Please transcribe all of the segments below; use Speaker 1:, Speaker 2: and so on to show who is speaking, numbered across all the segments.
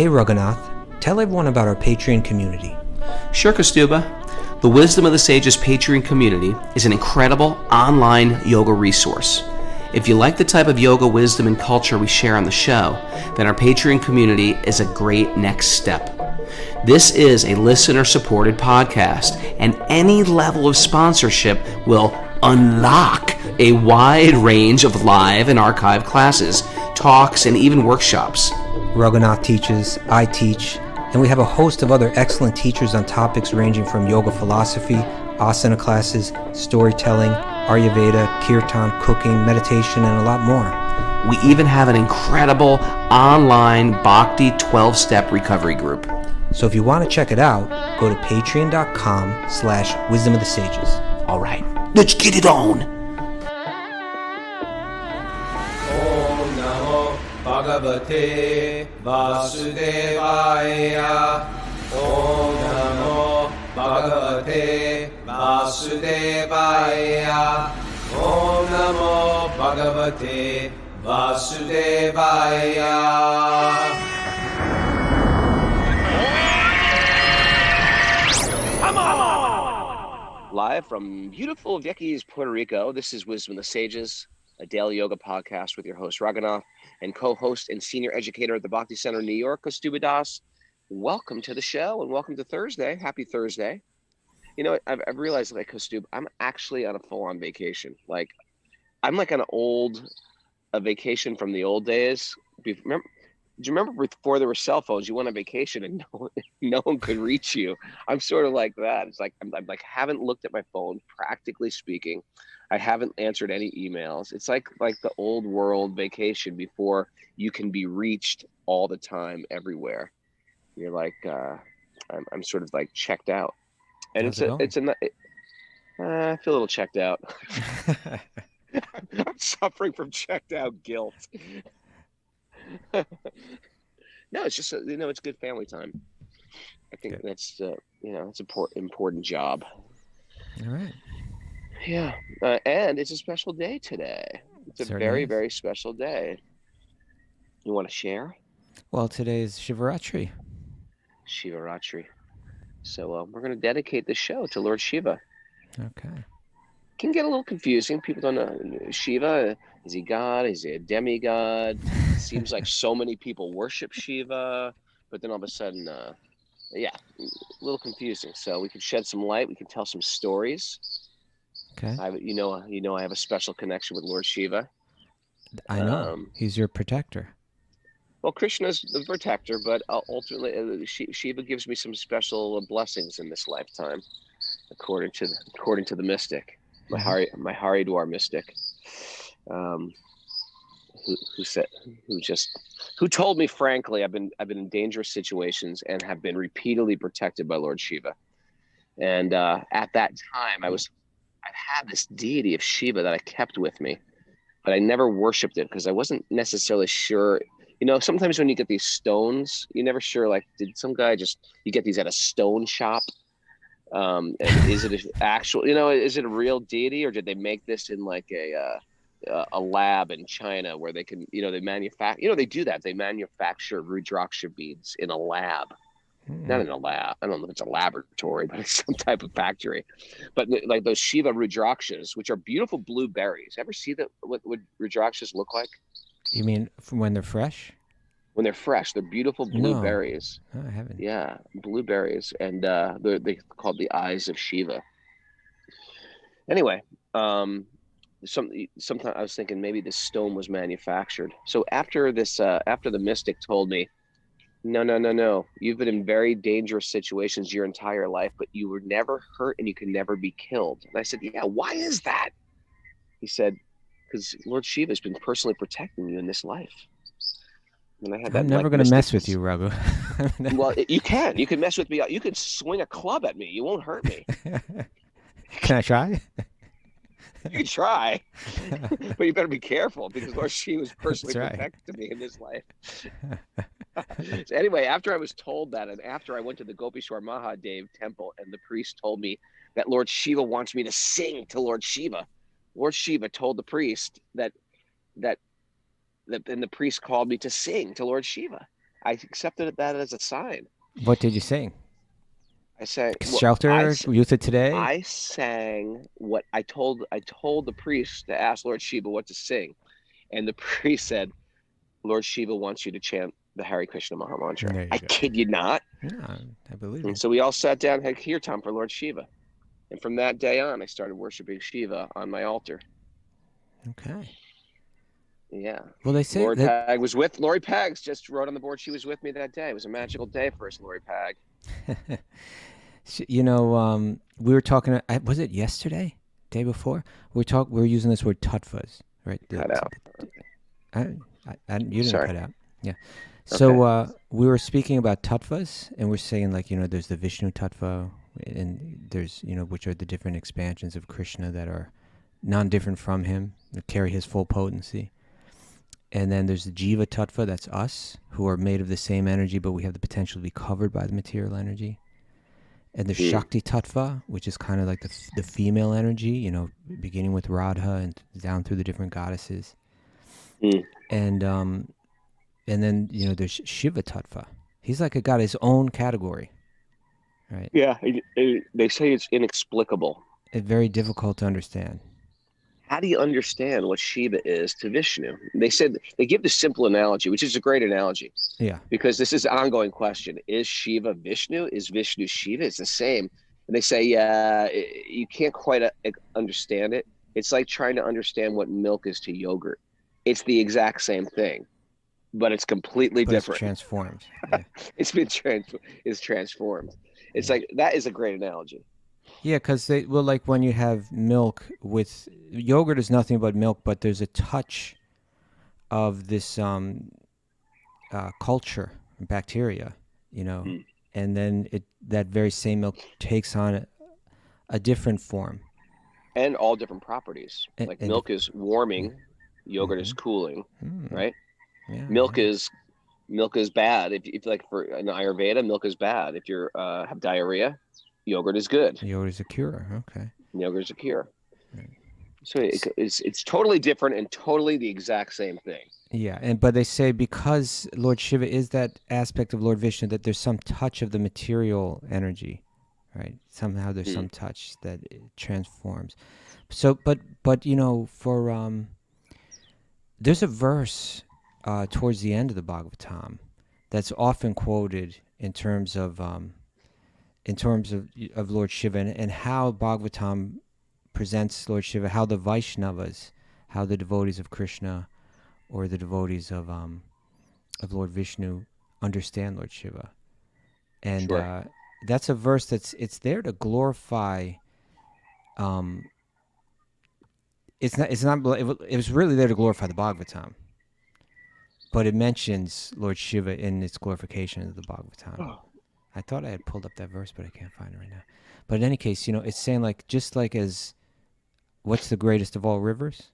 Speaker 1: Hey Raghunath, tell everyone about our Patreon community.
Speaker 2: Sure, Kaustubha. The Wisdom of the Sages Patreon community is an incredible online yoga resource. If you like the type of yoga wisdom and culture we share on the show, then our Patreon community is a great next step. This is a listener-supported podcast, and any level of sponsorship will unlock a wide range of live and archived classes, talks, and even workshops.
Speaker 1: Raghunath teaches, I teach, and we have a host of other excellent teachers on topics ranging from yoga philosophy, asana classes, storytelling, Ayurveda, kirtan, cooking, meditation, and a lot more.
Speaker 2: We even have an incredible online Bhakti 12-step recovery group.
Speaker 1: So if you want to check it out, go to patreon.com/wisdom of the sages.
Speaker 2: All right, let's get it on.
Speaker 3: Om Namo Bhagavate Vasudevaya. Om Namo Bhagavate Vasudevaya. Om Namo Bhagavate Vasudevaya.
Speaker 2: Live from beautiful Vieques, Puerto Rico, this is Wisdom of the Sages, a daily yoga podcast with your host Raghunath and co-host and senior educator at the Bhakti Center in New York, Kaustubha. Welcome to the show and welcome to Thursday. Happy Thursday. You know, I've realized, like, Kaustubha, I'm actually on a full-on vacation. Like, I'm like on a vacation from the old days. Do you remember before there were cell phones, you went on vacation and no one could reach you? I'm sort of like that. It's like I'm like haven't looked at my phone, practically speaking. I haven't answered any emails. It's like the old world vacation before you can be reached all the time, everywhere. You're like, I'm sort of like checked out, and I feel a little checked out. I'm suffering from checked out guilt. No, it's just it's good family time. I think that's it's an important job.
Speaker 1: All right.
Speaker 2: Yeah, and it's a special day today. It's a very, very special day. You want to share?
Speaker 1: Well, today is Shivaratri.
Speaker 2: So we're going to dedicate the show to Lord Shiva.
Speaker 1: Okay.
Speaker 2: Can get a little confusing. People don't know Shiva. Is he God? Is he a demigod? It seems like so many people worship Shiva, but then all of a sudden, a little confusing. So we can shed some light. We can tell some stories.
Speaker 1: Okay.
Speaker 2: I have a special connection with Lord Shiva.
Speaker 1: I know. He's your protector.
Speaker 2: Well, Krishna's the protector, but ultimately Shiva gives me some special blessings in this lifetime, according to the mystic. My Haridwar mystic, who told me frankly, I've been in dangerous situations and have been repeatedly protected by Lord Shiva. And at that time, I've had this deity of Shiva that I kept with me, but I never worshipped it because I wasn't necessarily sure. You know, sometimes when you get these stones, you're never sure. Like, did some guy you get these at a stone shop? And is it is it a real deity, or did they make this in like a lab in China where they can, they manufacture, they do that. They manufacture Rudraksha beads in a lab, not in a lab. I don't know if it's a laboratory, but it's some type of factory. But like those Shiva Rudrakshas, which are beautiful blue berries. Ever see what Rudrakshas look like?
Speaker 1: You mean from when they're fresh?
Speaker 2: When they're fresh, they're beautiful blue berries.
Speaker 1: Oh, I haven't.
Speaker 2: Yeah, blue berries, and they're called the eyes of Shiva. Anyway, sometimes I was thinking maybe this stone was manufactured. So after the mystic told me, no, you've been in very dangerous situations your entire life, but you were never hurt and you can never be killed. And I said, yeah, why is that? He said, because Lord Shiva has been personally protecting you in this life. And I had
Speaker 1: I'm never going to mess with you, Raghu.
Speaker 2: Well, you can mess with me. You can swing a club at me. You won't hurt me.
Speaker 1: Can I try?
Speaker 2: You can try, but you better be careful because Lord Shiva was personally protecting me in this life. So anyway, after I was told that, and after I went to the Gopishwar Mahadev temple, and the priest told me that Lord Shiva wants me to sing to Lord Shiva. Lord Shiva told the priest that and the priest called me to sing to Lord Shiva. I accepted that as a sign.
Speaker 1: What did you sing?
Speaker 2: I sang, well,
Speaker 1: Shelter, Youth of Today?
Speaker 2: I sang what I told the priest to ask Lord Shiva what to sing. And the priest said, Lord Shiva wants you to chant the Hare Krishna Maha Mantra.
Speaker 1: There you
Speaker 2: I
Speaker 1: go.
Speaker 2: kid you not.
Speaker 1: Yeah, I believe you.
Speaker 2: And so we all sat down and had kirtan for Lord Shiva. And from that day on, I started worshiping Shiva on my altar.
Speaker 1: Okay.
Speaker 2: Yeah.
Speaker 1: Well, they say
Speaker 2: Lori
Speaker 1: that
Speaker 2: Pag was with Lori Pags just wrote on the board she was with me that day. It was a magical day for us, Lori Pag.
Speaker 1: you know, we were talking. Was it yesterday? Day before? We were using this word tattvas, right?
Speaker 2: Cut out.
Speaker 1: You didn't
Speaker 2: Sorry.
Speaker 1: cut out. Yeah. So
Speaker 2: Okay.
Speaker 1: we were speaking about tattvas, and we're saying like there's the Vishnu tattva, and there's which are the different expansions of Krishna that are non-different from him, that carry his full potency. And then there's the Jiva tattva, that's us, who are made of the same energy, but we have the potential to be covered by the material energy. And the Shakti tattva, which is kind of like the female energy, beginning with Radha and down through the different goddesses. And then there's Shiva tattva. He's like got his own category, right?
Speaker 2: Yeah, they say it's inexplicable.
Speaker 1: It's very difficult to understand.
Speaker 2: How do you understand what Shiva is to Vishnu? They said they give the simple analogy, which is a great analogy.
Speaker 1: Yeah.
Speaker 2: Because this is an ongoing question. Is Shiva Vishnu? Is Vishnu Shiva? It's the same. And they say, yeah, you can't quite understand it. It's like trying to understand what milk is to yogurt. It's the exact same thing, but it's completely different.
Speaker 1: It's transformed. Yeah.
Speaker 2: It's transformed. It's like, that is a great analogy.
Speaker 1: Yeah, because like when you have milk with yogurt is nothing but milk, but there's a touch of this culture, bacteria, and then that very same milk takes on a different form.
Speaker 2: And all different properties. Like milk is warming, yogurt is cooling, right?
Speaker 1: Yeah,
Speaker 2: milk is bad. If like for an Ayurveda, milk is bad. If you have diarrhea, yogurt is good.
Speaker 1: Yogurt is a cure. Okay.
Speaker 2: Yogurt is a cure.
Speaker 1: Right.
Speaker 2: So it's totally different and totally the exact same thing.
Speaker 1: Yeah, but they say because Lord Shiva is that aspect of Lord Vishnu, that there's some touch of the material energy, right? Somehow there's some touch that it transforms. So, but for there's a verse towards the end of the Bhagavatam that's often quoted in terms of Lord Shiva and how Bhagavatam presents Lord Shiva, how the Vaishnavas, how the devotees of Krishna or the devotees of Lord Vishnu understand Lord Shiva. And
Speaker 2: Sure.
Speaker 1: that's a verse it's there to glorify. It was really there to glorify the Bhagavatam, but it mentions Lord Shiva in its glorification of the Bhagavatam. Oh. I thought I had pulled up that verse, but I can't find it right now. But in any case, it's saying like just like as what's the greatest of all rivers?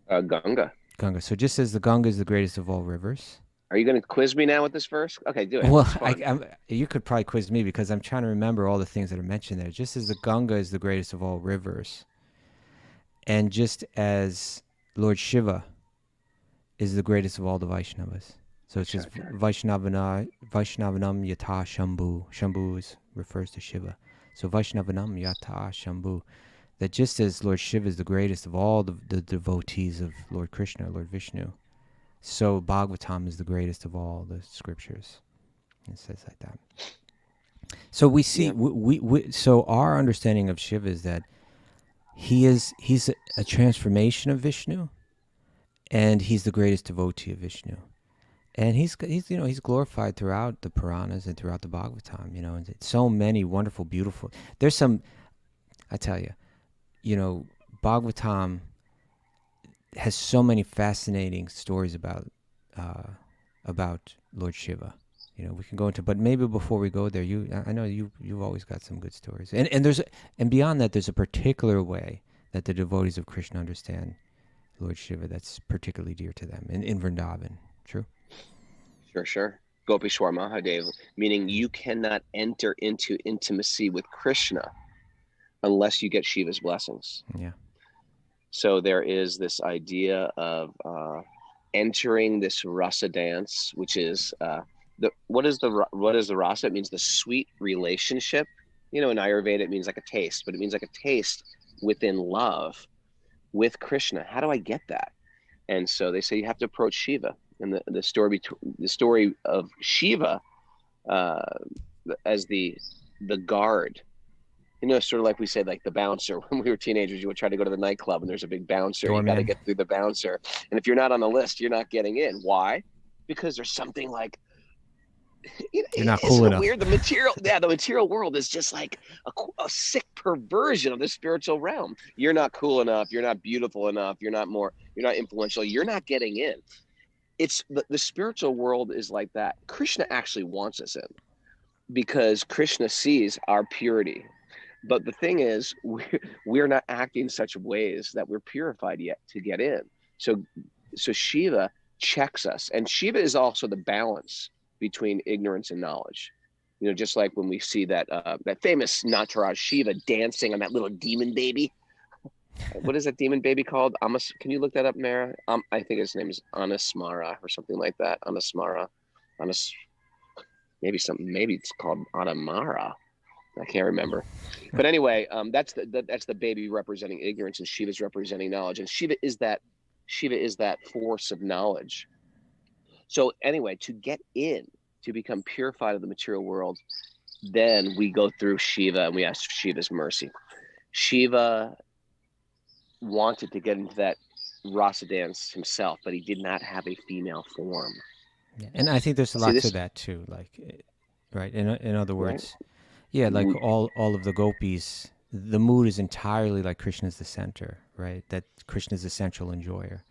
Speaker 2: Ganga.
Speaker 1: Ganga. So just as the Ganga is the greatest of all rivers.
Speaker 2: Are you going to quiz me now with this verse? Okay, do it.
Speaker 1: Well, you could probably quiz me because I'm trying to remember all the things that are mentioned there. Just as the Ganga is the greatest of all rivers, and just as Lord Shiva is the greatest of all the Vaishnavas. So it's just Vaishnavanam Yata Shambhu. Shambhu refers to Shiva. So Vaishnavanam Yata Shambhu. That just as Lord Shiva is the greatest of all the devotees of Lord Krishna, Lord Vishnu, so Bhagavatam is the greatest of all the scriptures. It says like that. So we see, so our understanding of Shiva is that he's a transformation of Vishnu, and he's the greatest devotee of Vishnu. And he's glorified throughout the Puranas and throughout the Bhagavatam, and so many wonderful, beautiful. There's some, I tell you, Bhagavatam has so many fascinating stories about Lord Shiva. We can go into, but maybe before we go there, I know you've always got some good stories, and beyond that, there's a particular way that the devotees of Krishna understand Lord Shiva that's particularly dear to them in Vrindavan. True.
Speaker 2: Sure. Gopishwar Mahadev, meaning you cannot enter into intimacy with Krishna unless you get Shiva's blessings.
Speaker 1: Yeah.
Speaker 2: So there is this idea of entering this rasa dance, which is what is the rasa? It means the sweet relationship. In Ayurveda, it means like a taste, but it means like a taste within love with Krishna. How do I get that? And so they say you have to approach Shiva. And the story of Shiva as the guard. Sort of like we say, like the bouncer. When we were teenagers, you would try to go to the nightclub and there's a big bouncer.
Speaker 1: Doorman.
Speaker 2: You got to get through the bouncer. And if you're not on the list, you're not getting in. Why? Because there's something like,
Speaker 1: you're not cool enough.
Speaker 2: Weird. The material world is just like a sick perversion of the spiritual realm. You're not cool enough. You're not beautiful enough. You're not influential. You're not getting in. It's the spiritual world is like that. Krishna actually wants us in because Krishna sees our purity. But the thing is, we're not acting such ways that we're purified yet to get in. So Shiva checks us. And Shiva is also the balance between ignorance and knowledge. Just like when we see that famous Nataraj Shiva dancing on that little demon baby. What is that demon baby called? Can you look that up, Mara? I think his name is Anasmara or something like that. Anasmara. Maybe it's called Anamara. I can't remember. But anyway, that's the baby representing ignorance, and Shiva's representing knowledge. And Shiva is that force of knowledge. So anyway, to get in, to become purified of the material world, then we go through Shiva and we ask Shiva's mercy. Shiva wanted to get into that rasa dance himself, but he did not have a female form.
Speaker 1: Yeah. And I think there's a lot to that too. Like, right? In other words, right? Yeah, like all of the gopis, the mood is entirely like Krishna's the center, right? That Krishna's the central enjoyer.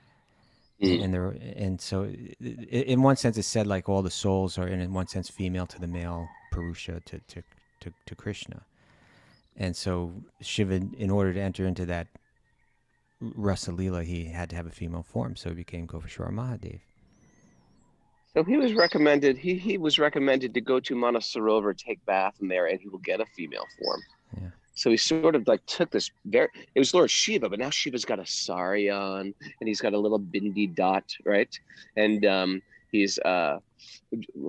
Speaker 1: And so in one sense it's said like all the souls are in one sense female to the male, Purusha to Krishna. And so Shiva, in order to enter into that Rasa Leela, he had to have a female form, so he became Goveshwara Mahadev.
Speaker 2: So he was recommended. He was recommended to go to Manasarovar, take bath in there, and he will get a female form. Yeah. So he sort of like took this. It was Lord Shiva, but now Shiva's got a sari on, and he's got a little bindi dot, right? And he's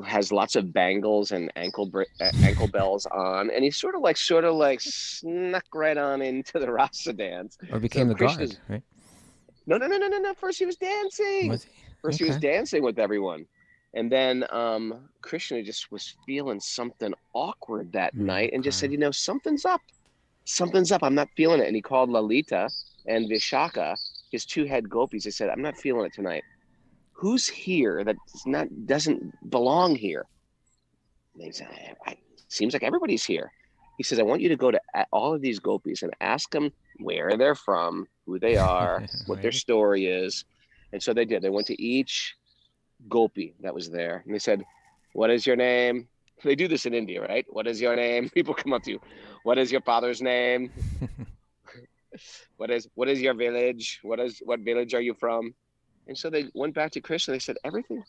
Speaker 2: has lots of bangles and ankle bells on, and he sort of like snuck right on into the rasa dance.
Speaker 1: Or became the god, right?
Speaker 2: No. First he was dancing.
Speaker 1: Was he?
Speaker 2: First he was dancing with everyone. And then Krishna just was feeling something awkward that night and just said, something's up. Something's up. I'm not feeling it. And he called Lalita and Vishaka, his two head gopis. He said, I'm not feeling it tonight. Who's here that doesn't belong here? And he said, seems like everybody's here. He says, I want you to go to all of these gopis and ask them where they're from, who they are, what their story is. And so they did. They went to each gopi that was there, and they said, what is your name? They do this in India, right? What is your name? People come up to you. What is your father's name? What is your village? What village are you from? And so they went back to Krishna. They said, everything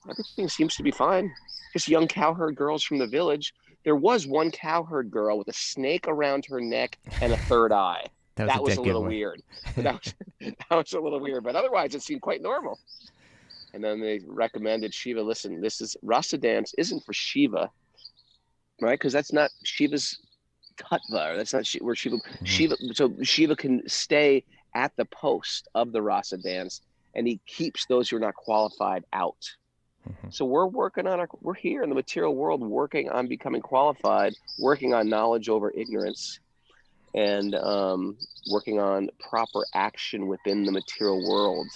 Speaker 2: seems to be fine. Just young cowherd girls from the village. There was one cowherd girl with a snake around her neck and a third eye. That was a little weird. That was a little weird, but otherwise it seemed quite normal. And then they recommended Shiva, listen, this is rasa dance isn't for Shiva, right? Because that's not Shiva's tattva. That's not where Shiva. So Shiva can stay at the post of the rasa dance, and he keeps those who are not qualified out. So we're here in the material world working on becoming qualified, working on knowledge over ignorance, and working on proper action within the material world.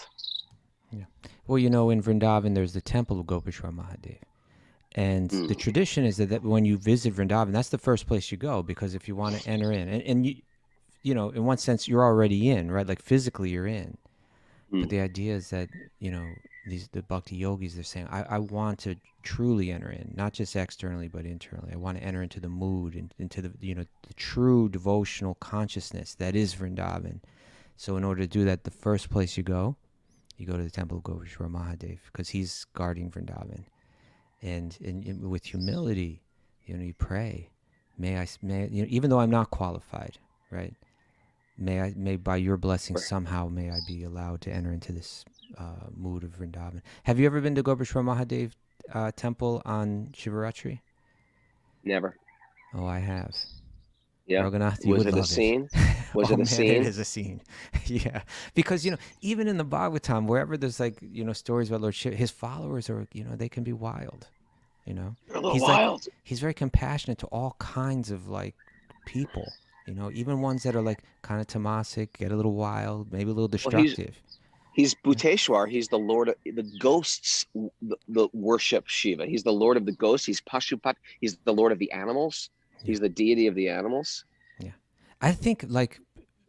Speaker 1: Yeah. Well, in Vrindavan, there's the temple of Gopeshwar Mahadev. And the tradition is that when you visit Vrindavan, that's the first place you go, because if you want to enter in, and you in one sense, you're already in, right? Like physically you're in. But the idea is that, the Bhakti-yogis, they're saying, I want to truly enter in, not just externally, but internally. I want to enter into the mood, and into the, the true devotional consciousness that is Vrindavan. So in order to do that, the first place you go to the temple of Goveshwar Mahadev, because he's guarding Vrindavan. And with humility, you pray, may even though I'm not qualified, right? may by your blessing somehow may I be allowed to enter into this mood of Vrindavan. Have you ever been to Gopeshwar Mahadev temple on Shivaratri?
Speaker 2: Never.
Speaker 1: Oh, I have.
Speaker 2: Yeah.
Speaker 1: Raghunath, you
Speaker 2: Was
Speaker 1: would
Speaker 2: it a
Speaker 1: love
Speaker 2: scene? Was
Speaker 1: Oh
Speaker 2: it a
Speaker 1: man,
Speaker 2: scene?
Speaker 1: it is a scene. Yeah, because even in the Bhagavatam, wherever there's like stories about Lord Shiva, his followers are they can be wild.
Speaker 2: They're a little
Speaker 1: He's
Speaker 2: wild.
Speaker 1: he's very compassionate to all kinds of like people. Even ones that are like kind of tamasic, get a little wild, maybe a little
Speaker 2: Well,
Speaker 1: destructive.
Speaker 2: he's Bhuteshwar. He's the lord of the ghosts. The worship Shiva. He's the lord of the ghosts. He's Pashupat. He's the lord of the animals. He's the deity of the animals.
Speaker 1: Yeah, I think like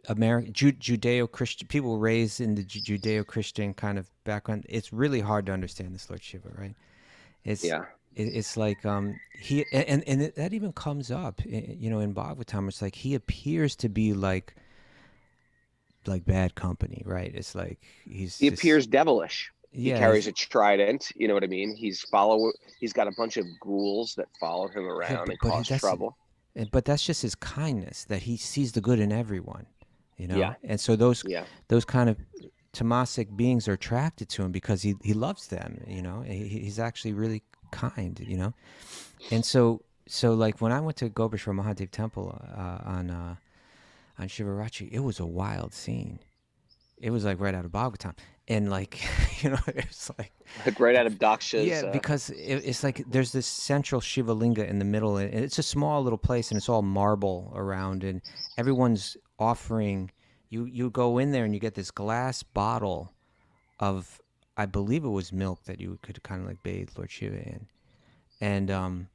Speaker 1: Judeo-Christian people raised in the Judeo-Christian kind of background. It's really hard to understand this Lord Shiva, right? It's like he that even comes up, in Bhagavatam. It's like he appears to be like bad company, right? It's like he
Speaker 2: appears devilish.
Speaker 1: Yeah,
Speaker 2: he carries a trident. You know what I mean? He's got a bunch of ghouls that follow him around and cause trouble.
Speaker 1: But that's just his kindness, that he sees the good in everyone,
Speaker 2: Yeah.
Speaker 1: And so those kind of tamasic beings are attracted to him because he loves them, He's actually really kind, And so like when I went to Gopeshwar Mahadev temple on Shivaratri, it was a wild scene. It was like right out of Bhagavatam, and like it's like
Speaker 2: right out of Daksha's.
Speaker 1: Yeah, because it's like there's this central Shiva linga in the middle, and it's a small little place, and it's all marble around, and everyone's offering. You go in there and you get this glass bottle of, I believe it was milk that you could kind of like bathe Lord Shiva in, and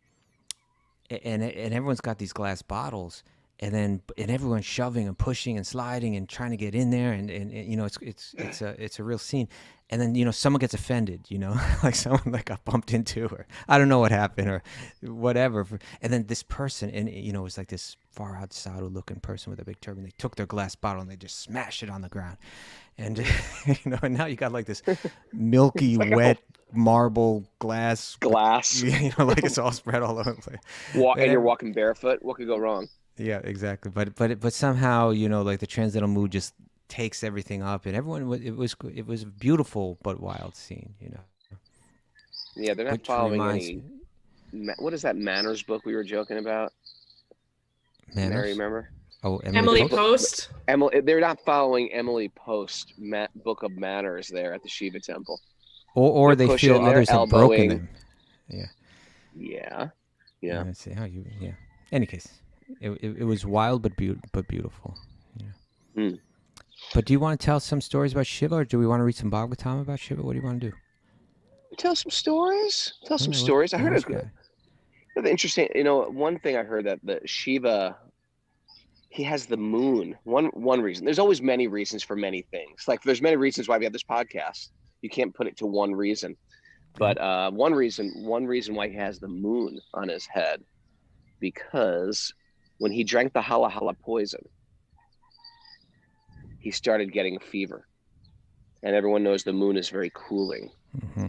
Speaker 1: everyone's got these glass bottles. And everyone's shoving and pushing and sliding and trying to get in there, and it's a real scene. And then someone gets offended, like someone like got bumped into, or I don't know what happened or whatever. And then this person, and it was like this far out sadhu looking person with a big turban. They took their glass bottle and they just smashed it on the ground, and and now you got like this milky wet marble glass, like it's all spread all over the place.
Speaker 2: And you're walking barefoot. What could go wrong?
Speaker 1: Yeah, exactly. But somehow, like the transcendental mood just takes everything up, and everyone, it was a beautiful but wild scene,
Speaker 2: Yeah, they're not following any. What is that Manners book we were joking about?
Speaker 1: Manners?
Speaker 2: Mary, remember?
Speaker 1: Oh,
Speaker 4: Emily Post.
Speaker 2: They're not following Emily Post book of Manners there at the Shiva temple.
Speaker 1: Or they feel others have broken them. Yeah.
Speaker 2: Yeah.
Speaker 1: Let's see how you. Yeah. Any case. It was wild but beautiful. Yeah. But do you want to tell some stories about Shiva, or do we want to read some Bhagavatam about Shiva? What do you want to do?
Speaker 2: Tell some stories. I heard the interesting. One thing I heard that Shiva, he has the moon. One reason. There's always many reasons for many things. Like there's many reasons why we have this podcast. You can't put it to one reason. But one reason why he has the moon on his head, because when he drank the hala hala poison, he started getting a fever. And everyone knows the moon is very cooling.
Speaker 1: Mm-hmm.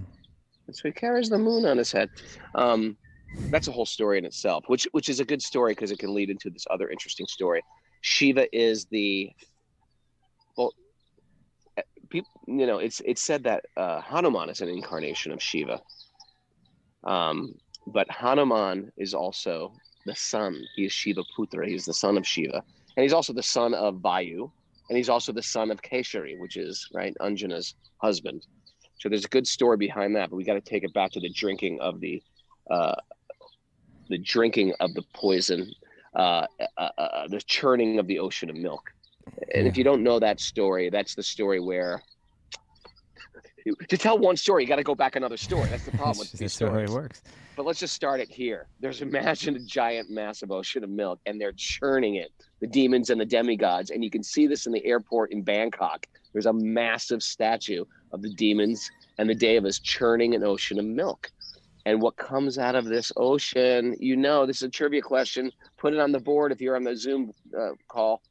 Speaker 2: And so he carries the moon on his head. That's a whole story in itself, which is a good story because it can lead into this other interesting story. Shiva is it's said that Hanuman is an incarnation of Shiva. But Hanuman is also the son. He is Shiva Putra. He's the son of Shiva. And he's also the son of Vayu. And he's also the son of Keshari, which is, right, Anjana's husband. So there's a good story behind that, but we got to take it back to the drinking of the poison, the churning of the ocean of milk. And if you don't know that story, that's the story where to tell one story, you got to go back another story. That's the problem with these stories.
Speaker 1: That's how it works.
Speaker 2: But let's just start it here. Imagine a giant, massive ocean of milk, and they're churning it, the demons and the demigods. And you can see this in the airport in Bangkok. There's a massive statue of the demons and the devas churning an ocean of milk. And what comes out of this ocean, this is a trivia question. Put it on the board if you're on the Zoom call.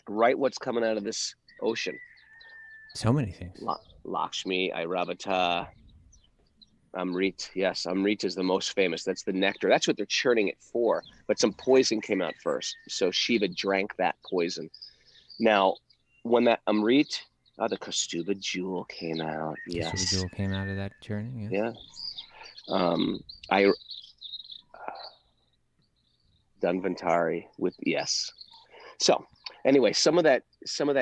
Speaker 2: Write what's coming out of this ocean.
Speaker 1: So many things.
Speaker 2: Lakshmi, Airavata, Amrit. Yes, Amrit is the most famous. That's the nectar. That's what they're churning it for. But some poison came out first. So Shiva drank that poison. Now, when that Amrit, the Kaustubha jewel came out. Yes.
Speaker 1: Kaustubha jewel came out of that journey. Yes.
Speaker 2: Yeah. I Dhanvantari with yes. So anyway, some of that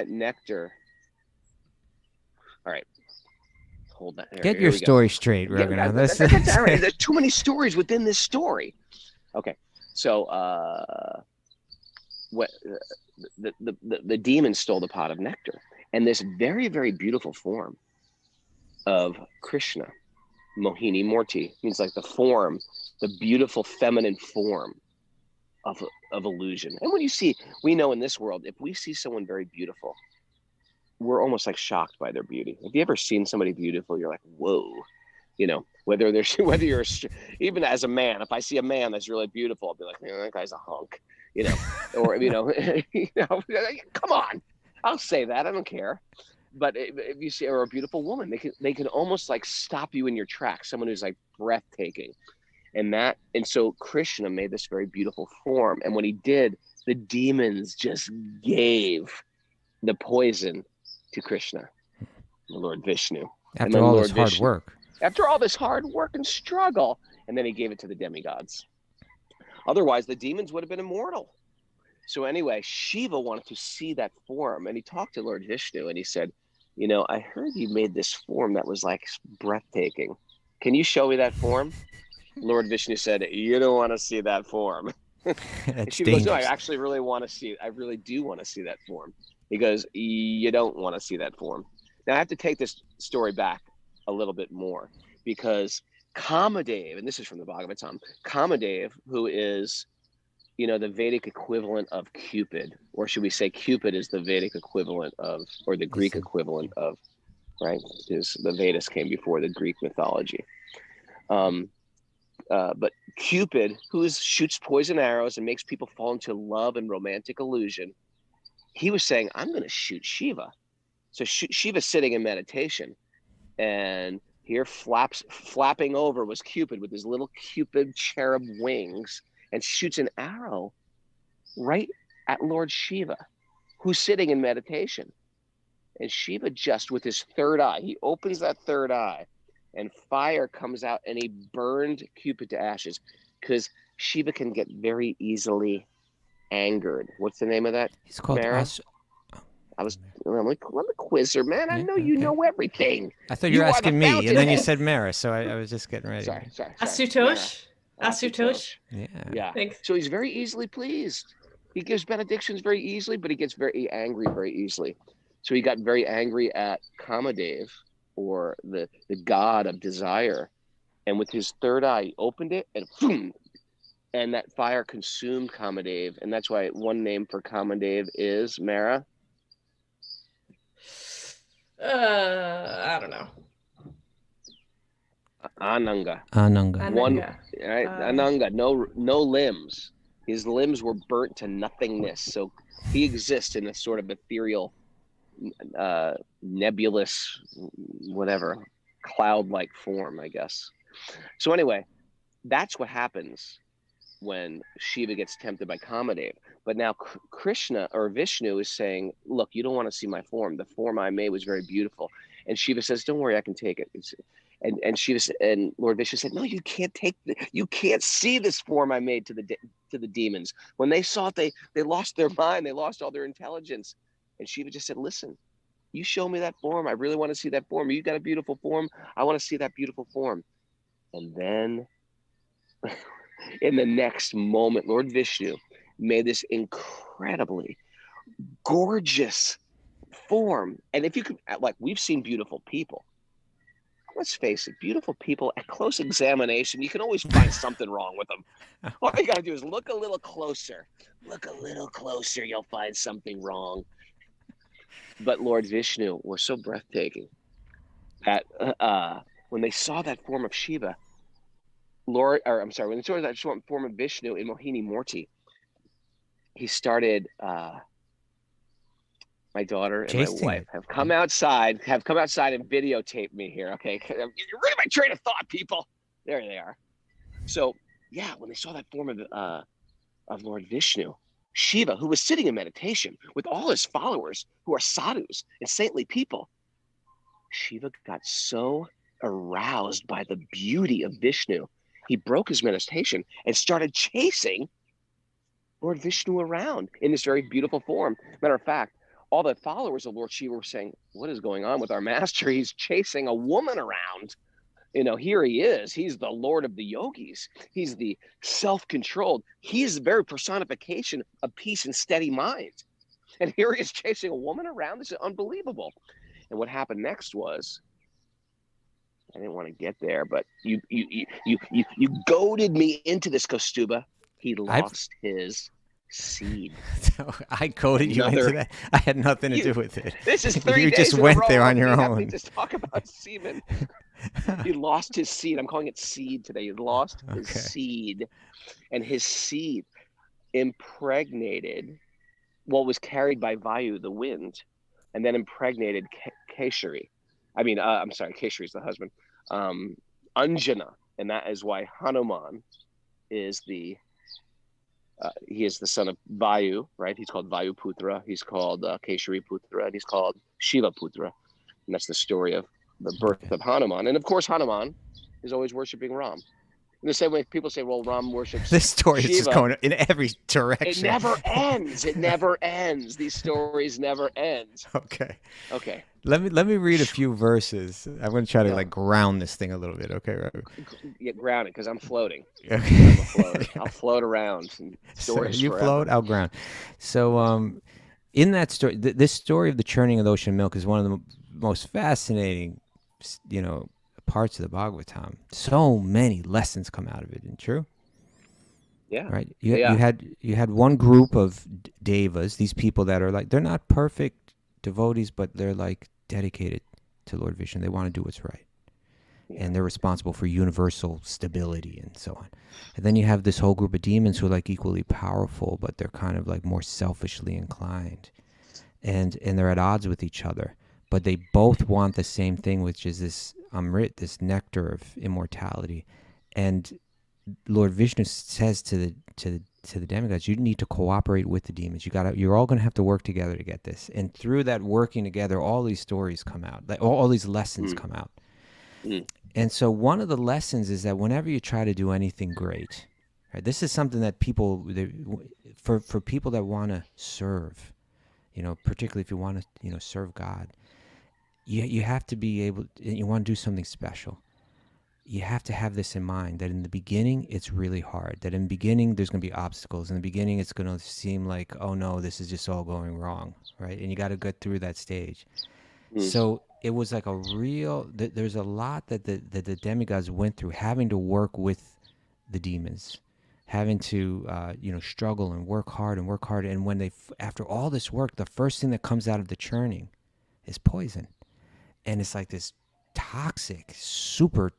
Speaker 2: nectar. All right. Hold that.
Speaker 1: Get your story straight, Raghunath.
Speaker 2: There's too many stories within this story. Okay. So what the demon stole the pot of nectar, and this very, very beautiful form of Krishna, Mohini Morti, means like the form, the beautiful feminine form of illusion. And when we know in this world, if we see someone very beautiful, we're almost like shocked by their beauty. Have you ever seen somebody beautiful? You're like, whoa, whether you're even as a man, if I see a man that's really beautiful, I'll be like, that guy's a hunk, or come on, I'll say that, I don't care. But if you see, or a beautiful woman, they can almost like stop you in your tracks. Someone who's like breathtaking, and so Krishna made this very beautiful form, and when he did, the demons just gave the poison to Krishna, the Lord Vishnu.
Speaker 1: After all this hard work.
Speaker 2: After all this hard work and struggle, and then he gave it to the demigods. Otherwise, the demons would have been immortal. So anyway, Shiva wanted to see that form, and he talked to Lord Vishnu, and he said, I heard you made this form that was like breathtaking. Can you show me that form? Lord Vishnu said, you don't want to see that form. Shiva goes, no, I actually really want to see it. I really do want to see that form. He goes, you don't want to see that form. Now I have to take this story back a little bit more, because Kamadev, and this is from the Bhagavatam, Kamadev, who is, the Vedic equivalent of Cupid, or should we say Cupid is the Vedic equivalent of, or the Greek equivalent of, right? Because the Vedas came before the Greek mythology. But Cupid, who shoots poison arrows and makes people fall into love and romantic illusion, he was saying, I'm going to shoot Shiva. So Shiva's sitting in meditation, and here flapping over was Cupid with his little Cupid cherub wings, and shoots an arrow right at Lord Shiva, who's sitting in meditation. And Shiva, just with his third eye, he opens that third eye, and fire comes out, and he burned Cupid to ashes, because Shiva can get very easily angered. What's the name of that?
Speaker 1: He's called
Speaker 2: I'm a quizzer, man. I know you know everything.
Speaker 1: I thought you were asking me, and then you said Mara, so I was just getting ready.
Speaker 2: Sorry.
Speaker 4: Asutosh. Asutosh.
Speaker 2: Yeah.
Speaker 4: Thanks.
Speaker 2: So he's very easily pleased. He gives benedictions very easily, but he gets very angry very easily. So he got very angry at Kamadev, or the god of desire, and with his third eye, he opened it, and boom, and that fire consumed Kamadev, and that's why one name for Kamadev is Mara.
Speaker 4: I don't know.
Speaker 2: Ananga.
Speaker 1: One,
Speaker 2: right? Ananga. No limbs. His limbs were burnt to nothingness. So he exists in a sort of ethereal, nebulous, whatever, cloud-like form, I guess. So anyway, that's what happens when Shiva gets tempted by Kamadev. But now Krishna, or Vishnu, is saying, look, you don't want to see my form. The form I made was very beautiful. And Shiva says, don't worry, I can take it. And Shiva and Lord Vishnu said, no, you can't you can't see this form I made to the demons. When they saw it, they lost their mind. They lost all their intelligence. And Shiva just said, listen, you show me that form. I really want to see that form. You got a beautiful form. I want to see that beautiful form. And then in the next moment, Lord Vishnu made this incredibly gorgeous form. And if you could, like, we've seen beautiful people. Let's face it, beautiful people, at close examination, you can always find something wrong with them. All you got to do is look a little closer. Look a little closer, you'll find something wrong. But Lord Vishnu was so breathtaking that when they saw that form of Shiva, when they saw that form of Vishnu in Mohini Morti, he started, my daughter and my wife have come outside and videotaped me here. Okay, you're reading my train of thought, people. There they are. So yeah, when they saw that form of Lord Vishnu, Shiva, who was sitting in meditation with all his followers who are sadhus and saintly people, Shiva got so aroused by the beauty of Vishnu, he broke his meditation and started chasing Lord Vishnu around in this very beautiful form. Matter of fact, all the followers of Lord Shiva were saying, what is going on with our master? He's chasing a woman around. Here he is. He's the Lord of the yogis. He's the self-controlled. He's the very personification of peace and steady mind. And here he is chasing a woman around. This is unbelievable. And what happened next was, I didn't want to get there, but you goaded me into this, Kaustubha. He lost his seed.
Speaker 1: I coded you into that. I had nothing to do with it.
Speaker 2: This is 3
Speaker 1: You
Speaker 2: days
Speaker 1: just
Speaker 2: in
Speaker 1: went
Speaker 2: a row
Speaker 1: there on your
Speaker 2: having
Speaker 1: own.
Speaker 2: me just talk about semen. He lost his seed. I'm calling it seed today. He lost his seed, and his seed impregnated what was carried by Vayu, the wind, and then impregnated Keshari. Keshari is the husband. Anjana, and that is why Hanuman is he is the son of Vayu, right? He's called Vayu Putra. He's called Keshari Putra, and he's called Shiva Putra. And that's the story of the birth of Hanuman. And of course, Hanuman is always worshiping Ram. In the same way people say, well, Ram worships
Speaker 1: This story
Speaker 2: Shiva.
Speaker 1: is just going in every direction.
Speaker 2: It never ends. It never ends. These stories never end.
Speaker 1: Okay.
Speaker 2: Okay.
Speaker 1: Let me read a few verses. I'm going to try to ground this thing a little bit. Okay, right?
Speaker 2: Get grounded because I'm floating.
Speaker 1: Okay.
Speaker 2: I'm a floater. I'll float around. And stories
Speaker 1: So you
Speaker 2: forever.
Speaker 1: float, I'll ground. So in that story, this story of the churning of the ocean milk is one of the most fascinating, parts of the Bhagavatam. So many lessons come out of it, isn't it true?
Speaker 2: Yeah.
Speaker 1: Right. You had one group of devas, these people that are they're not perfect devotees, but they're dedicated to Lord Vishnu. They want to do what's right. Yeah. And they're responsible for universal stability and so on. And then you have this whole group of demons who are equally powerful, but they're kind of more selfishly inclined. And they're at odds with each other. But they both want the same thing, which is this Amrit, this nectar of immortality. And Lord Vishnu says to the demigods, you need to cooperate with the demons. You're all going to have to work together to get this. And through that working together, all these stories come out. All these lessons come out. And so one of the lessons is that whenever you try to do anything great, right, this is something that for people that want to serve, particularly if you want to, serve God, you have to be able, you want to do something special. You have to have this in mind, that in the beginning, it's really hard. That in the beginning, there's going to be obstacles. In the beginning, it's going to seem like, oh no, this is just all going wrong, right? And you got to get through that stage. So it was there's a lot that the demigods went through, having to work with the demons, having to, struggle and work hard. And when after all this work, the first thing that comes out of the churning is poison. And it's this toxic, super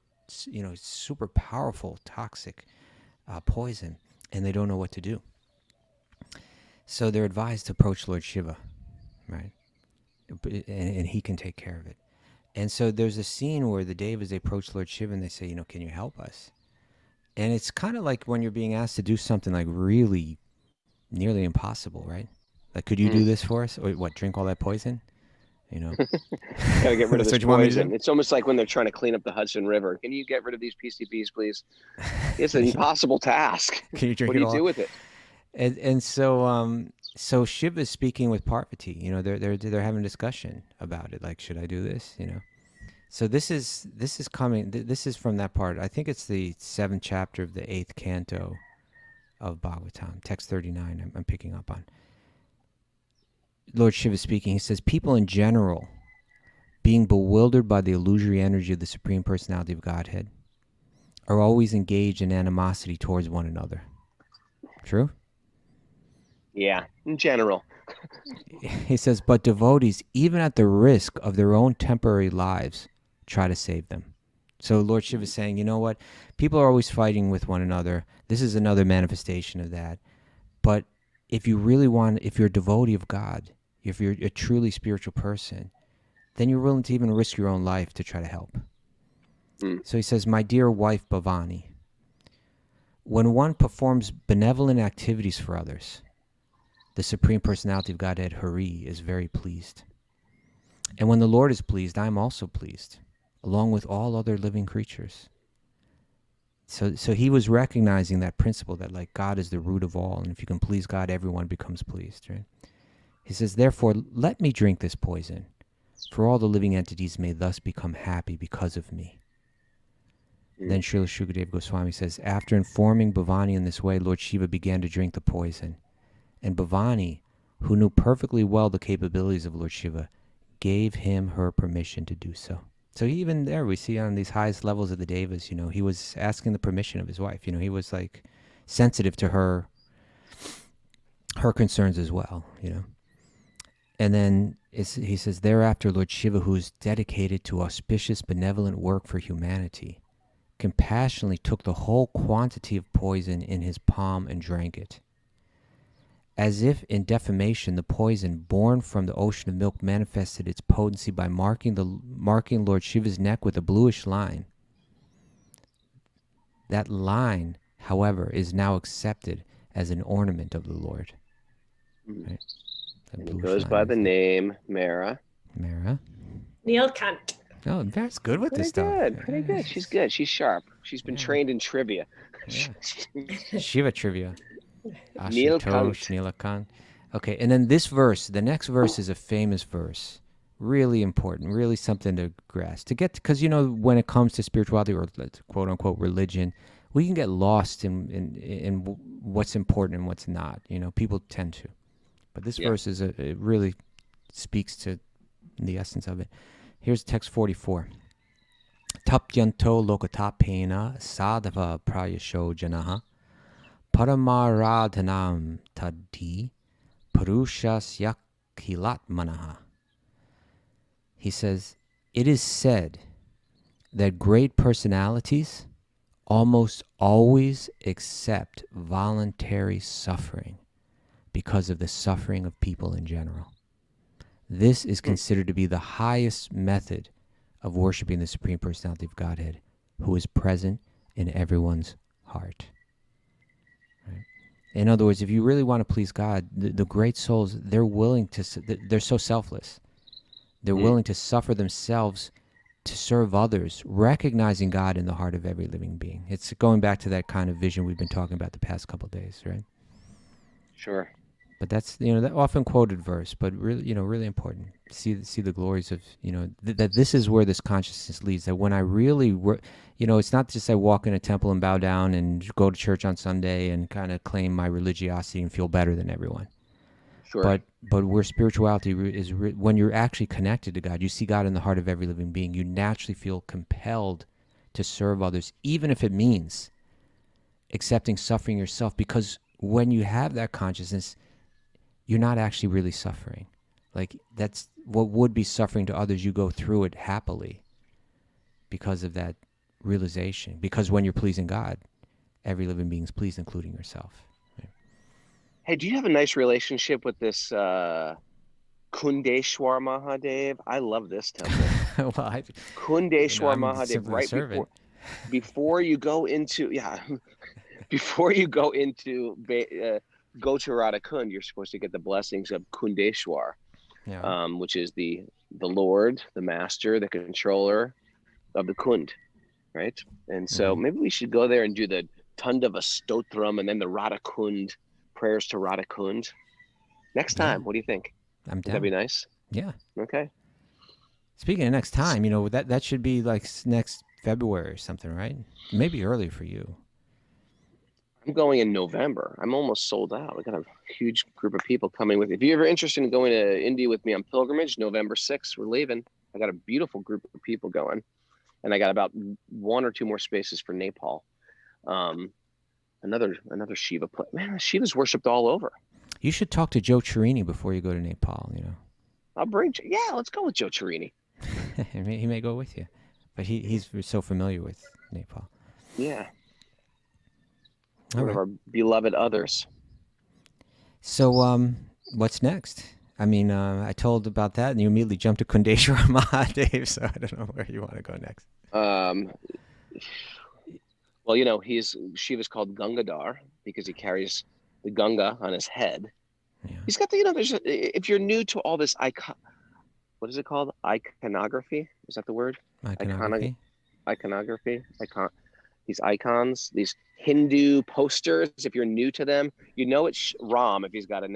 Speaker 1: powerful toxic poison, and they don't know what to do. So they're advised to approach Lord Shiva, right? And he can take care of it. And so there's a scene where the devas, they approach Lord Shiva and they say, can you help us? And it's kind of like when you're being asked to do something really nearly impossible, right? Could you do this for us? Or what, drink all that poison?
Speaker 2: Gotta get rid of this poison. It's almost like when they're trying to clean up the Hudson River. Can you get rid of these PCBs, please? It's an impossible task.
Speaker 1: Can you drink
Speaker 2: what do you do with it?
Speaker 1: And so Shiva is speaking with Parvati. They're having a discussion about it. Should I do this? So this is coming. This is from that part. I think it's the 7th chapter of the 8th canto of Bhagavatam, text 39. I'm picking up on. Lord Shiva speaking, he says, people in general, being bewildered by the illusory energy of the Supreme Personality of Godhead, are always engaged in animosity towards one another. True?
Speaker 2: Yeah, in general.
Speaker 1: He says, but devotees, even at the risk of their own temporary lives, try to save them. So Lord Shiva is saying, you know what? People are always fighting with one another. This is another manifestation of that. But if you're a devotee of God, if you're a truly spiritual person, then you're willing to even risk your own life to try to help. So he says, my dear wife Bhavani, when one performs benevolent activities for others, the Supreme Personality of Godhead, Hari, is very pleased. And when the Lord is pleased, I am also pleased, along with all other living creatures. So he was recognizing that principle that like God is the root of all, and if you can please God, everyone becomes pleased, right? He says, therefore, let me drink this poison, for all the living entities may thus become happy because of me. Then Srila Shukadeva Goswami says, after informing Bhavani in this way, Lord Shiva began to drink the poison. And Bhavani, who knew perfectly well the capabilities of Lord Shiva, gave him her permission to do so. So even there, we see on these highest levels of the Devas, he was asking the permission of his wife. He was like sensitive to her concerns as well, And then he says, thereafter, Lord Shiva, who is dedicated to auspicious, benevolent work for humanity, compassionately took the whole quantity of poison in his palm and drank it. As if in defamation, the poison born from the ocean of milk manifested its potency by marking Lord Shiva's neck with a bluish line. That line, however, is now accepted as an ornament of the Lord. Right?
Speaker 2: And it goes by the name Mara.
Speaker 1: Mara.
Speaker 4: Neelkant.
Speaker 1: Oh, Mara's good with this stuff.
Speaker 2: Pretty good. She's good. She's sharp. She's been trained in trivia.
Speaker 1: Yeah. Shiva trivia.
Speaker 2: Neelkant.
Speaker 1: Neelkant. Okay, and then this verse, the next verse is a famous verse. Really important, really something to grasp. Because when it comes to spirituality or quote unquote religion, we can get lost in what's important and what's not. People tend to. But this verse it really speaks to the essence of it. Here's text 44. Tapyanto lokatapena sadhava prayasho janaha paramaradhanam taddi parushas yakhilatmanaha. He says, it is said that great personalities almost always accept voluntary suffering because of the suffering of people in general. This is considered to be the highest method of worshiping the Supreme Personality of Godhead, who is present in everyone's heart. Right? In other words, if you really want to please God, the great souls, they're so selfless. They're willing to suffer themselves to serve others, recognizing God in the heart of every living being. It's going back to that kind of vision we've been talking about the past couple of days, right?
Speaker 2: Sure.
Speaker 1: But that's that often quoted verse, but really really important. See the glories of that this is where this consciousness leads. That when I really it's not just I walk in a temple and bow down and go to church on Sunday and kind of claim my religiosity and feel better than everyone.
Speaker 2: Sure.
Speaker 1: But where spirituality is when you're actually connected to God, you see God in the heart of every living being. You naturally feel compelled to serve others, even if it means accepting suffering yourself. Because when you have that consciousness, you're not actually really suffering. Like that's what would be suffering to others. You go through it happily because of that realization. Because when you're pleasing God, every living being is pleased, including yourself. Right?
Speaker 2: Hey, do you have a nice relationship with this Kundeshwar Mahadev? I love this temple. Kundeshwar Mahadev, right before you go into before you go into go to Radha Kund, you're supposed to get the blessings of Kundeshwar, which is the Lord, the master, the controller of the Kund, right? And so maybe we should go there and do the Tandava Stotram and then the Radha Kund, prayers to Radha Kund. Next time, what do you think?
Speaker 1: I'm down.
Speaker 2: Would that be nice?
Speaker 1: Yeah.
Speaker 2: Okay.
Speaker 1: Speaking of next time, that should be like next February or something, right? Maybe early for you.
Speaker 2: I'm going in November. I'm almost sold out. We got a huge group of people coming with. If you're ever interested in going to India with me on pilgrimage, November 6th, we're leaving. I got a beautiful group of people going, and I got about 1 or 2 more spaces for Nepal. Another Shiva place. Man, Shiva's worshipped all over.
Speaker 1: You should talk to Joe Chirini before you go to Nepal.
Speaker 2: I'll bring. Yeah, let's go with Joe Chirini.
Speaker 1: He may go with you, but he's so familiar with Nepal.
Speaker 2: Yeah. One of our beloved others.
Speaker 1: So, what's next? I mean, I told about that, and you immediately jumped to Kundeshwar Mahadev, so I don't know where you want to go next.
Speaker 2: Well, Shiva's called Gangadhar because he carries the Ganga on his head,
Speaker 1: Yeah.
Speaker 2: He's got the, if you're new to all this what is it called? Iconography? Is that the word?
Speaker 1: Iconography.
Speaker 2: Iconography. These icons, these Hindu posters. If you're new to them, you know it's Ram if he's got a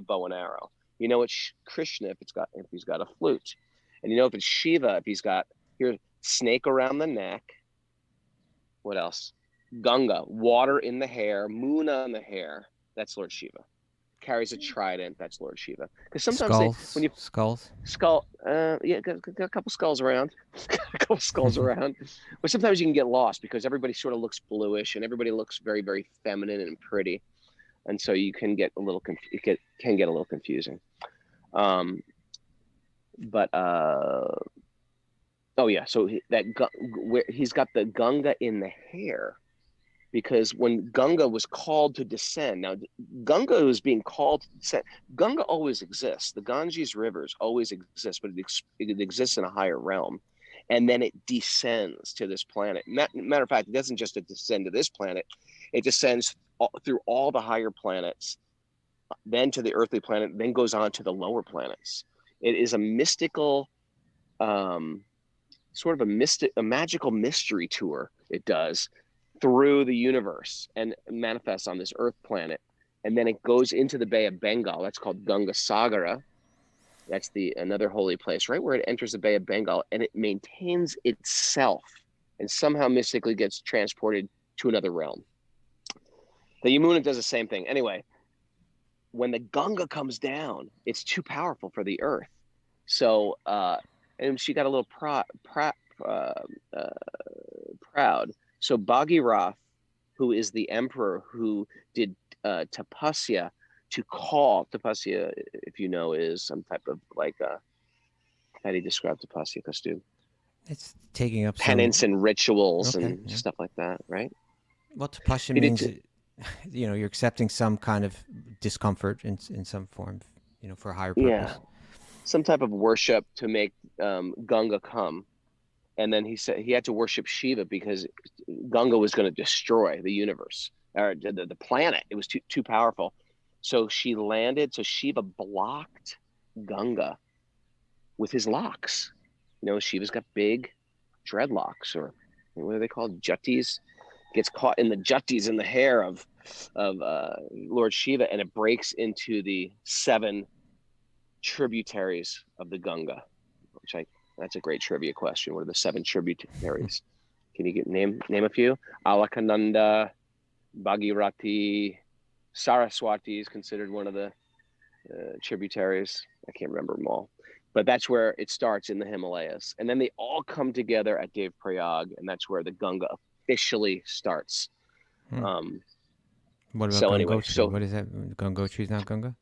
Speaker 2: bow and arrow. You know it's Krishna if he's got a flute, and you know if it's Shiva if he's got snake around the neck. What else? Ganga, water in the hair, moon on the hair. That's Lord Shiva. Carries a trident. That's Lord Shiva. Because sometimes
Speaker 1: Skulls.
Speaker 2: Yeah, got a couple skulls around, but sometimes you can get lost because everybody sort of looks bluish and everybody looks very, very feminine and pretty, and so you can get a little can get a little confusing. Oh yeah, so he's got the Ganga in the hair. Because when Ganga was called to descend, now Ganga was being called to descend. Ganga always exists. The Ganges rivers always exist, but it exists in a higher realm. And then it descends to this planet. Matter of fact, it doesn't just descend to this planet. It descends through all the higher planets, then to the earthly planet, then goes on to the lower planets. It is a mystical, sort of a magical mystery tour it does through the universe and manifests on this earth planet, and then it goes into the Bay of Bengal. That's called Ganga Sagara. That's another holy place, right where it enters the Bay of Bengal, and it maintains itself and somehow mystically gets transported to another realm. The Yamuna does the same thing. Anyway, when the Ganga comes down, it's too powerful for the earth. So and she got a little proud. So Bhagirath, who is the emperor who did tapasya tapasya, if you know, is some type of how do you describe tapasya, Kaustubha?
Speaker 1: It's taking up
Speaker 2: penance and rituals
Speaker 1: Okay,
Speaker 2: and stuff like that, right?
Speaker 1: Well, tapasya means, you're accepting some kind of discomfort in some form, for a higher purpose.
Speaker 2: Yeah, some type of worship to make Ganga come. And then he said he had to worship Shiva because Ganga was going to destroy the universe or the planet. It was too powerful. So she landed. So Shiva blocked Ganga with his locks. Shiva's got big dreadlocks, or what are they called? Juttis. Gets caught in the juttis in the hair of Lord Shiva, and it breaks into the 7 tributaries of the Ganga, which that's a great trivia question. What are the 7 tributaries? Can you name a few? Alakananda, Bhagirati, Saraswati is considered one of the tributaries. I can't remember them all. But that's where it starts in the Himalayas. And then they all come together at Devprayag, and that's where the Ganga officially starts.
Speaker 1: What about
Speaker 2: so
Speaker 1: Gangotri?
Speaker 2: Anyway, so
Speaker 1: what is that? Gangotri is not Ganga?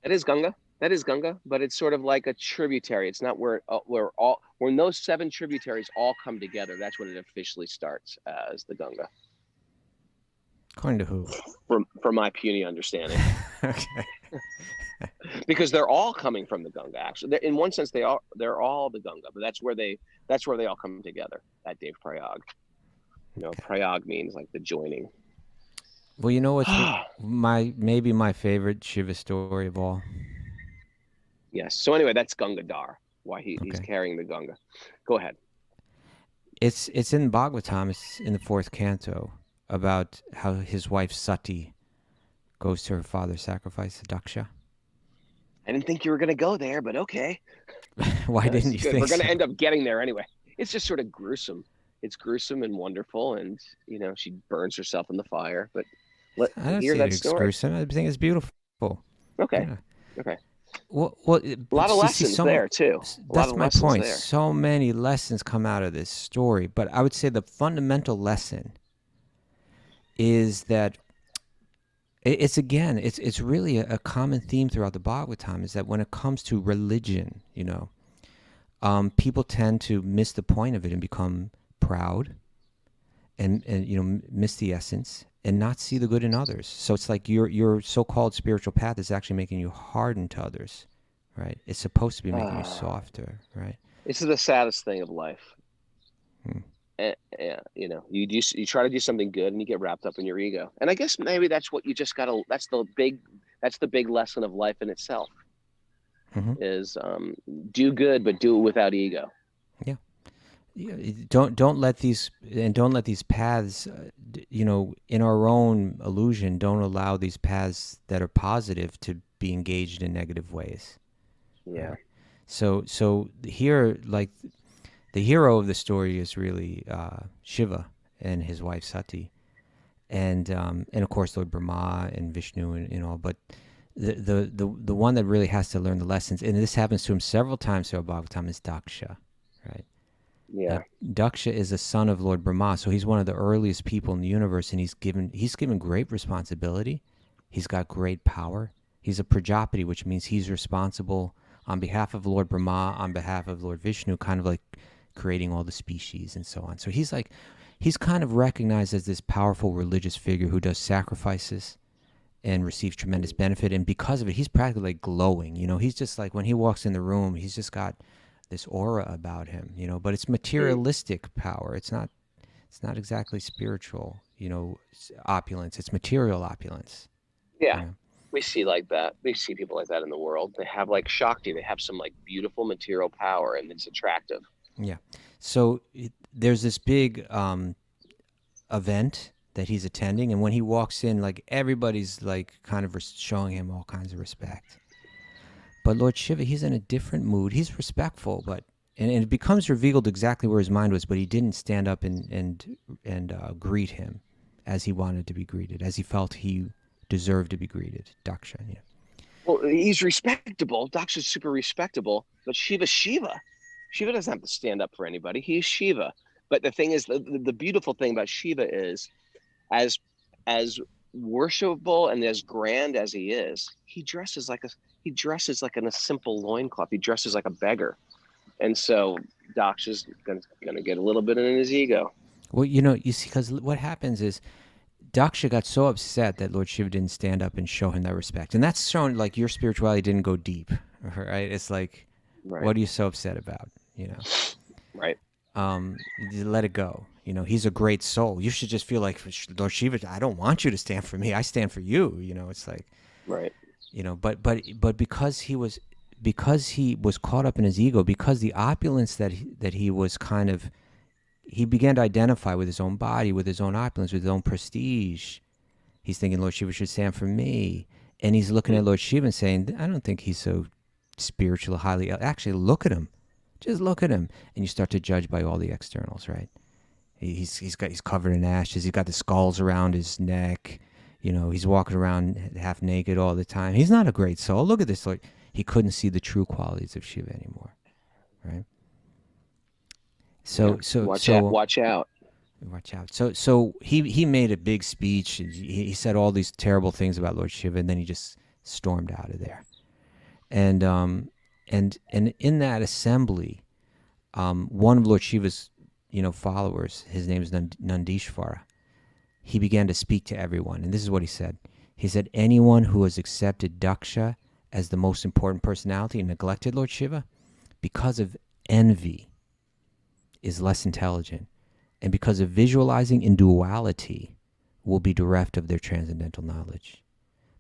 Speaker 2: That is Ganga, but it's sort of like a tributary. It's not when those 7 tributaries all come together. That's when it officially starts as the Ganga.
Speaker 1: According to who?
Speaker 2: From my puny understanding.
Speaker 1: Okay.
Speaker 2: Because they're all coming from the Ganga. Actually, in one sense, they're all the Ganga, but that's where they all come together at Devprayag. Okay. Prayag means like the joining.
Speaker 1: Well, you know what's maybe my favorite Shiva story of all?
Speaker 2: Yes. So anyway, that's Gangadhar, why he's carrying the Ganga. Go ahead.
Speaker 1: It's in Bhagavatam, it's in the 4th canto, about how his wife Sati goes to her father's sacrifice, Daksha.
Speaker 2: I didn't think you were going to go there, but okay.
Speaker 1: Why didn't you think
Speaker 2: We're going to
Speaker 1: so?
Speaker 2: end up getting there anyway. It's just sort of gruesome. It's gruesome and wonderful, and she burns herself in the fire, but
Speaker 1: I don't
Speaker 2: hear
Speaker 1: see
Speaker 2: that
Speaker 1: it as
Speaker 2: story.
Speaker 1: gruesome. I think it's beautiful.
Speaker 2: Okay.
Speaker 1: Yeah.
Speaker 2: Okay.
Speaker 1: Well,
Speaker 2: a lot of lessons there too.
Speaker 1: That's my point. So many lessons come out of this story, but I would say the fundamental lesson is that it's really a common theme throughout the Bhagavatam, is that when it comes to religion, people tend to miss the point of it and become proud and miss the essence and not see the good in others. So it's like your so-called spiritual path is actually making you hardened to others, right? It's supposed to be making you softer, right?
Speaker 2: This is the saddest thing of life. You try to do something good and you get wrapped up in your ego. And I guess maybe that's what you just got to, that's the big That's the big lesson of life in itself.
Speaker 1: Mm-hmm.
Speaker 2: Is do good, but do it without ego.
Speaker 1: Yeah. Don't let these paths, in our own illusion, don't allow these paths that are positive to be engaged in negative ways.
Speaker 2: Yeah.
Speaker 1: Right? So here, like, the hero of the story is really Shiva and his wife Sati, and of course Lord Brahma and Vishnu and all. But the one that really has to learn the lessons, and this happens to him several times throughout Bhagavatam, is Daksha, right?
Speaker 2: Yeah.
Speaker 1: Now, Daksha is a son of Lord Brahma, so he's one of the earliest people in the universe, and he's given great responsibility. He's got great power. He's a Prajapati, which means he's responsible on behalf of Lord Brahma, on behalf of Lord Vishnu, kind of like creating all the species and so on. So he's kind of recognized as this powerful religious figure who does sacrifices and receives tremendous benefit. And because of it, he's practically like glowing. He's just like, when he walks in the room, he's just got this aura about him, but it's materialistic power. It's not exactly spiritual, opulence. It's material opulence.
Speaker 2: Yeah. We see like that. We see people like that in the world. They have like Shakti. They have some like beautiful material power, and it's attractive.
Speaker 1: Yeah. So there's this big event that he's attending, and when he walks in, like, everybody's like kind of showing him all kinds of respect. But Lord Shiva, he's in a different mood. He's respectful, but and it becomes revealed exactly where his mind was. But he didn't stand up and greet him as he wanted to be greeted, as he felt he deserved to be greeted. Daksha. Yeah.
Speaker 2: Well, he's respectable. Daksha's super respectable, but Shiva's Shiva. Shiva doesn't have to stand up for anybody. He's Shiva. But the thing is, the beautiful thing about Shiva is, as worshipful and as grand as he is, he dresses like in a simple loincloth. He dresses like a beggar. And so Daksha's gonna get a little bit in his ego.
Speaker 1: Well, you see, because what happens is Daksha got so upset that Lord Shiva didn't stand up and show him that respect. And that's shown, like, your spirituality didn't go deep, right? It's like,
Speaker 2: Right.
Speaker 1: What are you so upset about,
Speaker 2: Right.
Speaker 1: Let it go. He's a great soul. You should just feel like, Lord Shiva, I don't want you to stand for me. I stand for you. It's like,
Speaker 2: right.
Speaker 1: But because he was caught up in his ego, because the opulence that he was kind of, he began to identify with his own body, with his own opulence, with his own prestige. He's thinking Lord Shiva should stand for me. And he's looking at Lord Shiva and saying, I don't think he's so spiritual, highly. Actually, look at him. Just look at him. And you start to judge by all the externals, right? He's covered in ashes. He's got the skulls around his neck. He's walking around half naked all the time. He's not a great soul. Look at this. Lord. He couldn't see the true qualities of Shiva anymore, right? So
Speaker 2: watch out.
Speaker 1: Watch out. So he made a big speech. And he said all these terrible things about Lord Shiva, and then he just stormed out of there. And in that assembly, one of Lord Shiva's followers, his name is Nandishvara, he began to speak to everyone, and this is what he said. He said, anyone who has accepted Daksha as the most important personality and neglected Lord Shiva because of envy is less intelligent, and because of visualizing in duality will be bereft of their transcendental knowledge.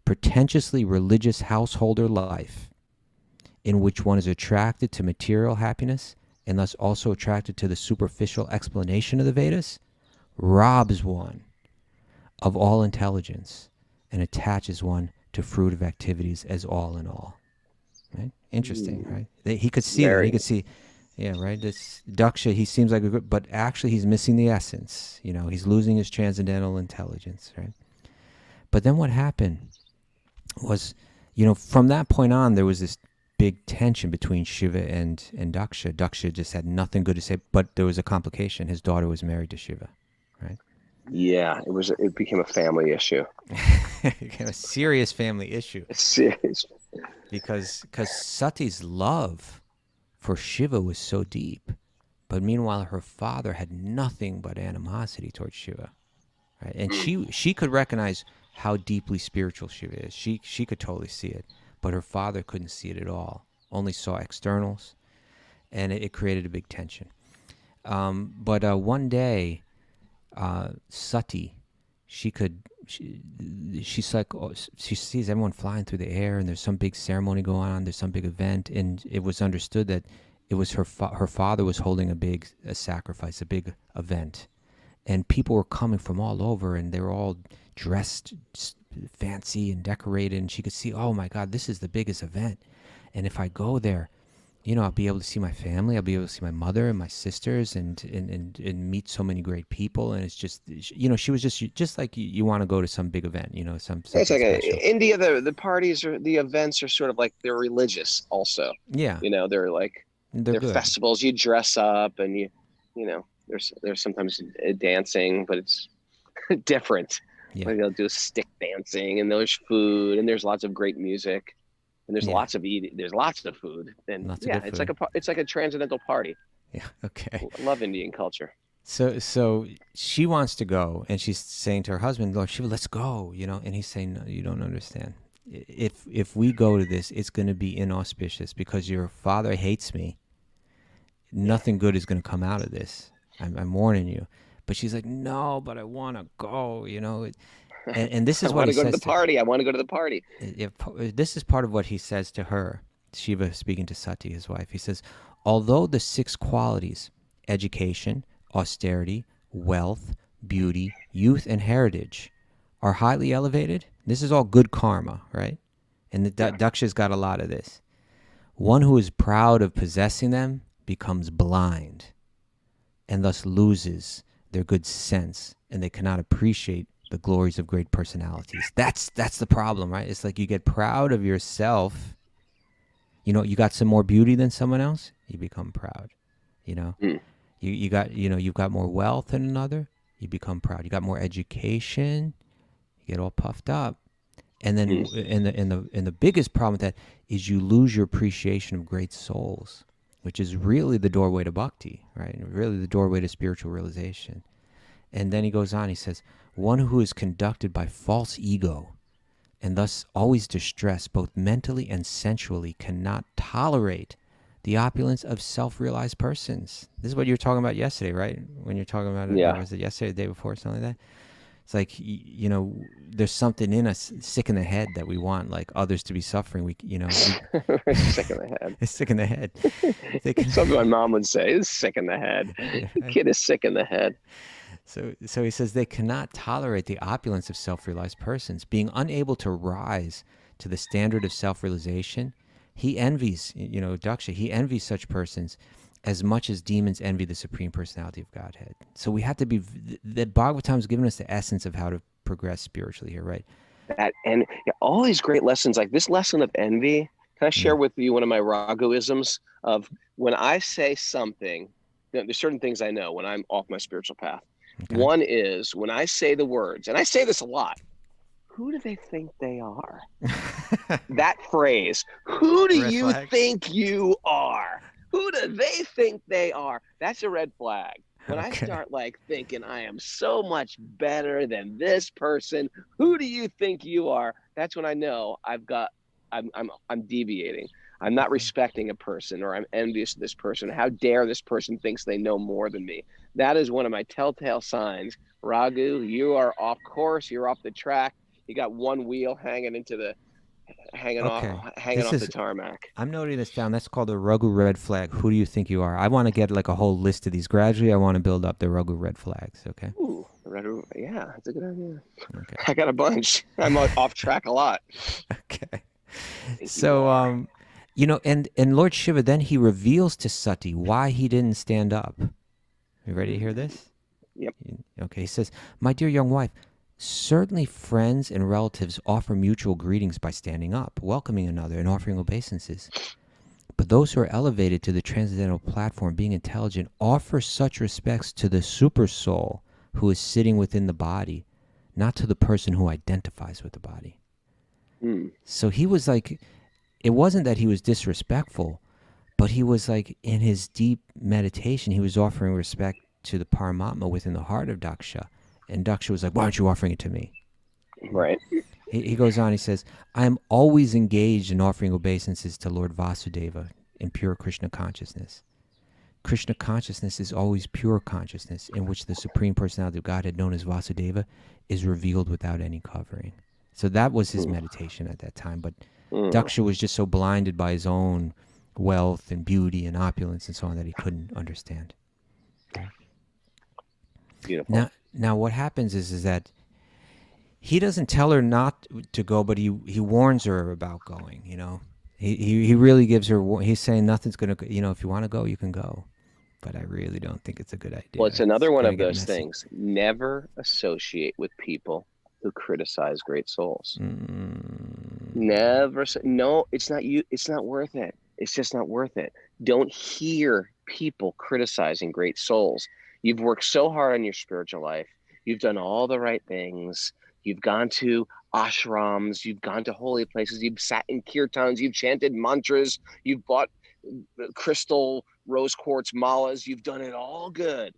Speaker 1: Pretentiously religious householder life, in which one is attracted to material happiness and thus also attracted to the superficial explanation of the Vedas, robs one of all intelligence and attaches one to fruitive activities as all in all. Right? Interesting, right? He could see that. He could see, yeah, right? This Daksha, he seems like a good, but actually he's missing the essence. He's losing his transcendental intelligence, right? But then what happened was, from that point on, there was this big tension between Shiva and Daksha. Daksha just had nothing good to say, but there was a complication. His daughter was married to Shiva, right?
Speaker 2: Yeah, it became a family issue.
Speaker 1: It became a serious family issue.
Speaker 2: Serious.
Speaker 1: Because Sati's love for Shiva was so deep, but meanwhile her father had nothing but animosity towards Shiva, right? And she could recognize how deeply spiritual Shiva is. She could totally see it, but her father couldn't see it at all. Only saw externals, and it created a big tension. But one day, Sati, she could she's like, she sees everyone flying through the air, and there's some big ceremony going on. There's some big event, and it was understood that it was her father was holding a sacrifice, a big event, and people were coming from all over, and they were all dressed fancy and decorated, and she could see, oh my God, this is the biggest event, and if I go there, I'll be able to see my family. I'll be able to see my mother and my sisters and meet so many great people. And it's just, she was just like you want to go to some big event, something
Speaker 2: It's like
Speaker 1: special.
Speaker 2: India, the parties or the events are sort of like they're religious also.
Speaker 1: Yeah.
Speaker 2: They're like, they're
Speaker 1: good.
Speaker 2: festivals. You dress up and there's sometimes dancing, but it's different.
Speaker 1: Yeah.
Speaker 2: Like they'll do stick dancing and there's food and there's lots of great music. And there's lots of eating. There's lots of food, and it's like a transcendental party.
Speaker 1: Yeah. Okay.
Speaker 2: I love Indian culture.
Speaker 1: So she wants to go, and she's saying to her husband, "Lord Shiva, let's go." And he's saying, "No, you don't understand. If we go to this, it's going to be inauspicious because your father hates me. Nothing good is going to come out of this. I'm warning you." But she's like, "No, but I want to go." And this is what he says. I want to go to the
Speaker 2: party. I want to go to the party.
Speaker 1: This is part of what he says to her, Shiva speaking to Sati, his wife. He says, although the 6 qualities, education, austerity, wealth, beauty, youth, and heritage, are highly elevated, this is all good karma, right? And the Daksha's got a lot of this. One who is proud of possessing them becomes blind and thus loses their good sense, and they cannot appreciate the glories of great personalities. That's the problem, right? It's like you get proud of yourself. You got some more beauty than someone else, you become proud. You got you've got more wealth than another, you become proud. You got more education, you get all puffed up. And then and the biggest problem with that is you lose your appreciation of great souls, which is really the doorway to bhakti, right? Really the doorway to spiritual realization. And then he goes on, he says, one who is conducted by false ego and thus always distressed both mentally and sensually cannot tolerate the opulence of self-realized persons. This is what you were talking about yesterday, right? When you're talking about it, was it yesterday, the day before, something like that? It's like, there's something in us sick in the head that we want, like others to be suffering.
Speaker 2: Sick in the head.
Speaker 1: It's sick in the head.
Speaker 2: Something my mom would say is sick in the head. The kid is sick in the head.
Speaker 1: So he says they cannot tolerate the opulence of self-realized persons, being unable to rise to the standard of self-realization. He envies, Daksha, he envies such persons as much as demons envy the Supreme Personality of Godhead. So we have to be, that Bhagavatam is giving us the essence of how to progress spiritually here, right?
Speaker 2: And all these great lessons, like this lesson of envy, can I share with you one of my Raghuisms of when I say something, there's certain things I know when I'm off my spiritual path. Okay. One is when I say the words, and I say this a lot, who do they think they are? That phrase, who do you think you are? Who do they think they are? That's a red flag. When I start thinking I am so much better than this person, who do you think you are? That's when I know I'm deviating. I'm not respecting a person, or I'm envious of this person. How dare this person thinks they know more than me? That is one of my telltale signs. Raghu, you are off course. You're off the track. You got one wheel hanging off the tarmac.
Speaker 1: I'm noting this down. That's called the Raghu red flag. Who do you think you are? I want to get a whole list of these gradually. I want to build up the Raghu red flags. Okay.
Speaker 2: Ooh, yeah, that's a good idea. Okay. I got a bunch. I'm off track a lot.
Speaker 1: Okay. So, and Lord Shiva, then he reveals to Sati why he didn't stand up. You ready to hear this?
Speaker 2: Yep.
Speaker 1: Okay. He says, "My dear young wife, certainly friends and relatives offer mutual greetings by standing up, welcoming another, and offering obeisances. But those who are elevated to the transcendental platform, being intelligent, offer such respects to the super soul who is sitting within the body, not to the person who identifies with the body." So he was like, it wasn't that he was disrespectful, but he was like, in his deep meditation, he was offering respect to the Paramatma within the heart of Daksha. And Daksha was like, "Why aren't you offering it to me?"
Speaker 2: Right.
Speaker 1: He goes on, he says, "I am always engaged in offering obeisances to Lord Vasudeva in pure Krishna consciousness. Krishna consciousness is always pure consciousness, in which the Supreme Personality of Godhead, known as Vasudeva, is revealed without any covering. So that was his meditation at that time. But Daksha was just so blinded by his own wealth and beauty and opulence and so on that he couldn't understand.
Speaker 2: Beautiful.
Speaker 1: Now what happens is that he doesn't tell her not to go, but he warns her about going, you know. He really gives her, he's saying nothing's going to, you know, if you want to go, you can go. But I really don't think it's a good idea.
Speaker 2: Well, it's another one
Speaker 1: gonna
Speaker 2: of
Speaker 1: get
Speaker 2: those
Speaker 1: messy.
Speaker 2: things. Never associate with people who criticize great souls. Never. No, it's not you. It's not worth it. It's just not worth it. Don't hear people criticizing great souls. You've worked so hard on your spiritual life. You've done all the right things. You've gone to ashrams. You've gone to holy places. You've sat in kirtans. You've chanted mantras. You've bought crystal rose quartz malas. You've done it all good.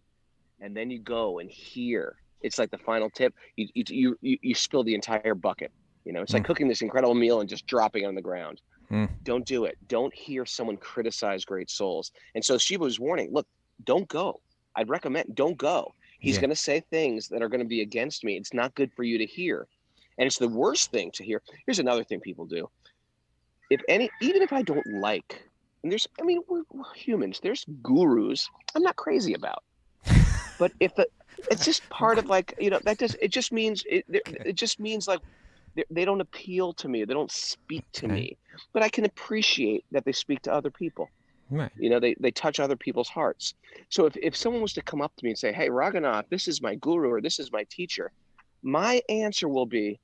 Speaker 2: And then you go and hear. It's like the final tip. You spill the entire bucket. You know, it's like cooking this incredible meal and just dropping it on the ground. Don't do it. Don't hear someone criticize great souls. And so Shiva was warning, look, don't go. I'd recommend don't go. He's going to say things that are going to be against me. It's not good for you to hear. And it's the worst thing to hear. Here's another thing people do. Even if I don't like, and we're humans, there's gurus I'm not crazy about. But it's just part of it just means like they don't appeal to me. They don't speak to me, but I can appreciate that they speak to other people.
Speaker 1: Right.
Speaker 2: You know, they touch other people's hearts. So if someone was to come up to me and say, hey, Raghunath, this is my guru or this is my teacher, my answer will be,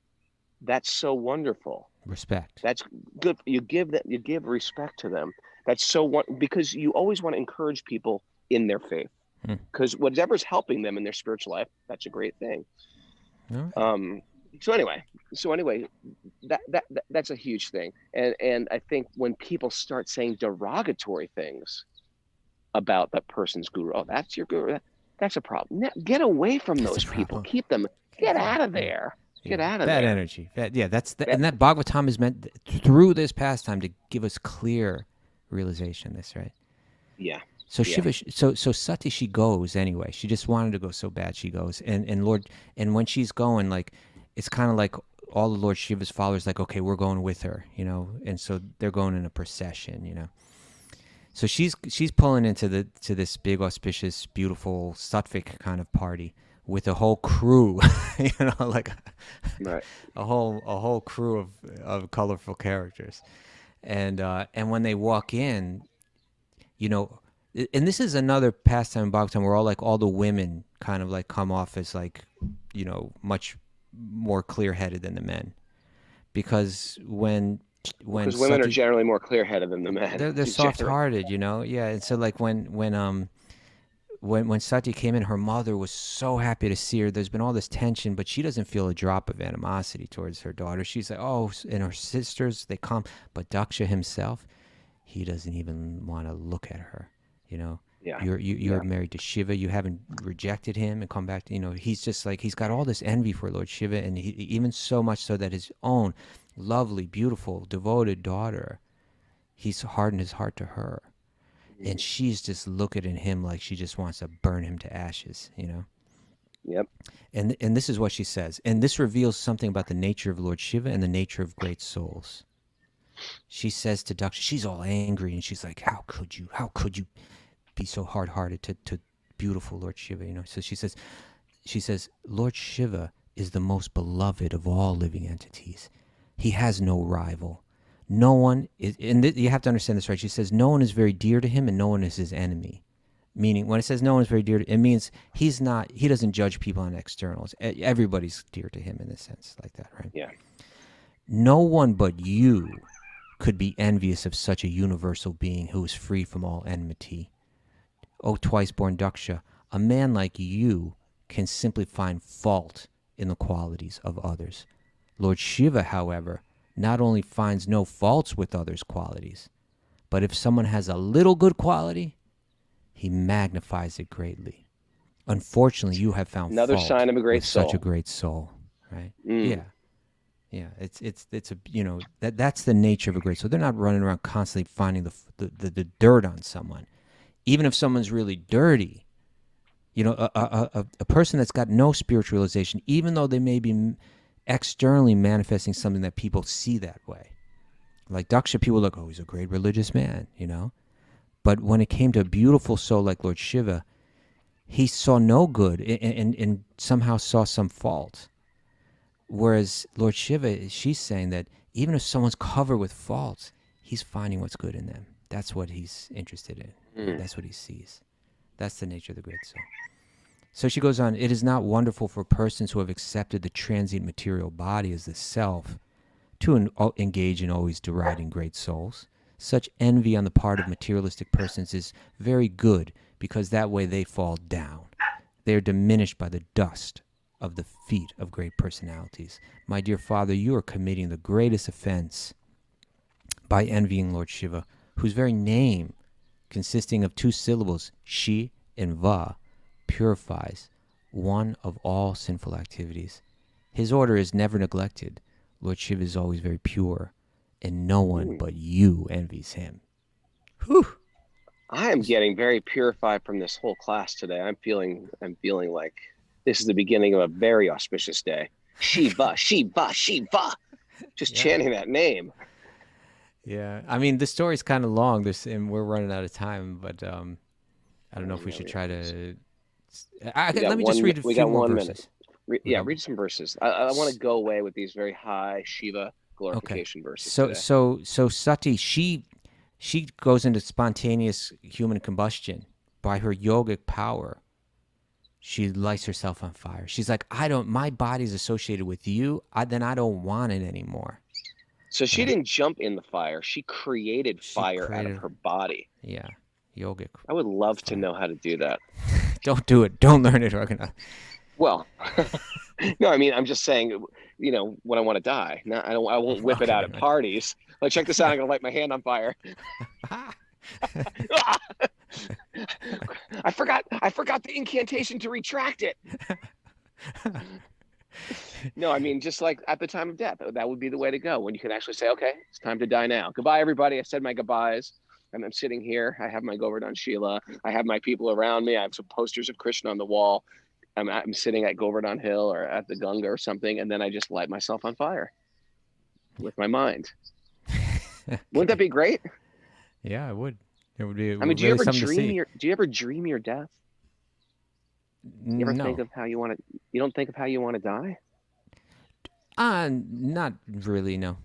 Speaker 2: that's so wonderful.
Speaker 1: Respect.
Speaker 2: That's good. You give respect to them. That's so because you always want to encourage people in their faith, because whatever's helping them in their spiritual life, that's a great thing.
Speaker 1: Right.
Speaker 2: So anyway, that's a huge thing. And I think when people start saying derogatory things about that person's guru, oh, that's your guru, that's a problem. Get away from those people. Keep them. Get out of there. Get out of
Speaker 1: bad
Speaker 2: there.
Speaker 1: Energy. And that Bhagavatam is meant through this pastime to give us clear realization. This, right?
Speaker 2: Yeah.
Speaker 1: So Shiva, so Sati, she goes anyway. She just wanted to go so bad. She goes, and Lord, and when she's going, like, it's kind of like all the Lord Shiva's followers, like, okay, we're going with her, you know, and so they're going in a procession, you know. So she's pulling into this big, auspicious, beautiful Sattvic kind of party with a whole crew, you know, like a whole crew of colorful characters, and when they walk in, you know. And this is another pastime in Bhagavatam where all the women kind of like come off as like, you know, much more clear-headed than the men, because when
Speaker 2: women are generally more clear-headed than the men.
Speaker 1: They're soft-hearted, you know. Yeah, and so like when Sati came in, her mother was so happy to see her. There's been all this tension, but she doesn't feel a drop of animosity towards her daughter. She's like, oh, and her sisters, they come, but Daksha himself, he doesn't even want to look at her. You know, you're married to Shiva. You haven't rejected him and come back to, you know, he's just like, he's got all this envy for Lord Shiva. And he, even so much so that his own lovely, beautiful, devoted daughter, he's hardened his heart to her. And she's just looking at him like she just wants to burn him to ashes, you know?
Speaker 2: Yep.
Speaker 1: And this is what she says. And this reveals something about the nature of Lord Shiva and the nature of great souls. She says to Daksha, she's all angry, and she's like, how could you be so hard-hearted to beautiful Lord Shiva, you know? So she says, Lord Shiva is the most beloved of all living entities. He has no rival. No one is, and you have to understand this, right? She says, no one is very dear to him and no one is his enemy. Meaning, when it says no one is very dear to, it means he doesn't judge people on externals. Everybody's dear to him in a sense like that, right?
Speaker 2: Yeah.
Speaker 1: No one but you could be envious of such a universal being who is free from all enmity. O twice-born Daksha, a man like you can simply find fault in the qualities of others. Lord Shiva, however, not only finds no faults with others' qualities, but if someone has a little good quality, he magnifies it greatly. Unfortunately, you have found
Speaker 2: another
Speaker 1: fault
Speaker 2: sign of a great
Speaker 1: with
Speaker 2: soul.
Speaker 1: such a great soul, right? Yeah, it's a, you know, that's the nature of a great soul. They're not running around constantly finding the dirt on someone. even if someone's really dirty, you know, a person that's got no spiritual realization, even though they may be externally manifesting something that people see that way. Like Daksha, people look, oh, he's a great religious man, you know. But when it came to a beautiful soul like Lord Shiva, he saw no good and somehow saw some fault. Whereas Lord Shiva, she's saying that even if someone's covered with faults, he's finding what's good in them. That's what he's interested in. That's what he sees. That's the nature of the great soul. So she goes on, it is not wonderful for persons who have accepted the transient material body as the self to engage in always deriding great souls. Such envy on the part of materialistic persons is very good, because that way they fall down. They are diminished by the dust of the feet of great personalities. My dear father, you are committing the greatest offense by envying Lord Shiva, whose very name, consisting of 2 syllables, Shi and Va, purifies one of all sinful activities. His order is never neglected. Lord Shiva is always very pure, and no one but you envies him. Whew.
Speaker 2: I am getting very purified from this whole class today. I'm feeling like this is the beginning of a very auspicious day. Shiva, Shiva, Shiva. Just chanting that name.
Speaker 1: Yeah, I mean, the story's kind of long, and we're running out of time, but I don't know if we should try to... let me just read a few more verses.
Speaker 2: Read some verses. I want to go away with these very high Shiva glorification verses today.
Speaker 1: So Sati, she goes into spontaneous human combustion by her yogic power. She lights herself on fire. She's like, my body's associated with you, then I don't want it anymore.
Speaker 2: So she didn't jump in the fire. She created fire out of her body.
Speaker 1: Yeah, yogic.
Speaker 2: I would love to know how to do that.
Speaker 1: Don't do it. Don't learn it, Raghunath.
Speaker 2: Well, no, I mean, I'm just saying, you know, when I want to die. No, I won't whip it out at parties. Like, check this out. I'm going to light my hand on fire. I forgot the incantation to retract it. No, I mean, just like at the time of death, that would be the way to go, when you can actually say, okay, it's time to die now. Goodbye, everybody. I said my goodbyes. And I'm sitting here. I have my Govardhan Shila. I have my people around me. I have some posters of Krishna on the wall. I'm sitting at Govardhan Hill or at the Ganga or something, and then I just light myself on fire with my mind. Okay. Wouldn't that be great?
Speaker 1: Yeah, it would. It would be.
Speaker 2: I mean, do you ever dream your death? You ever think of how you want to? You don't think of how you want to die?
Speaker 1: Not really. No.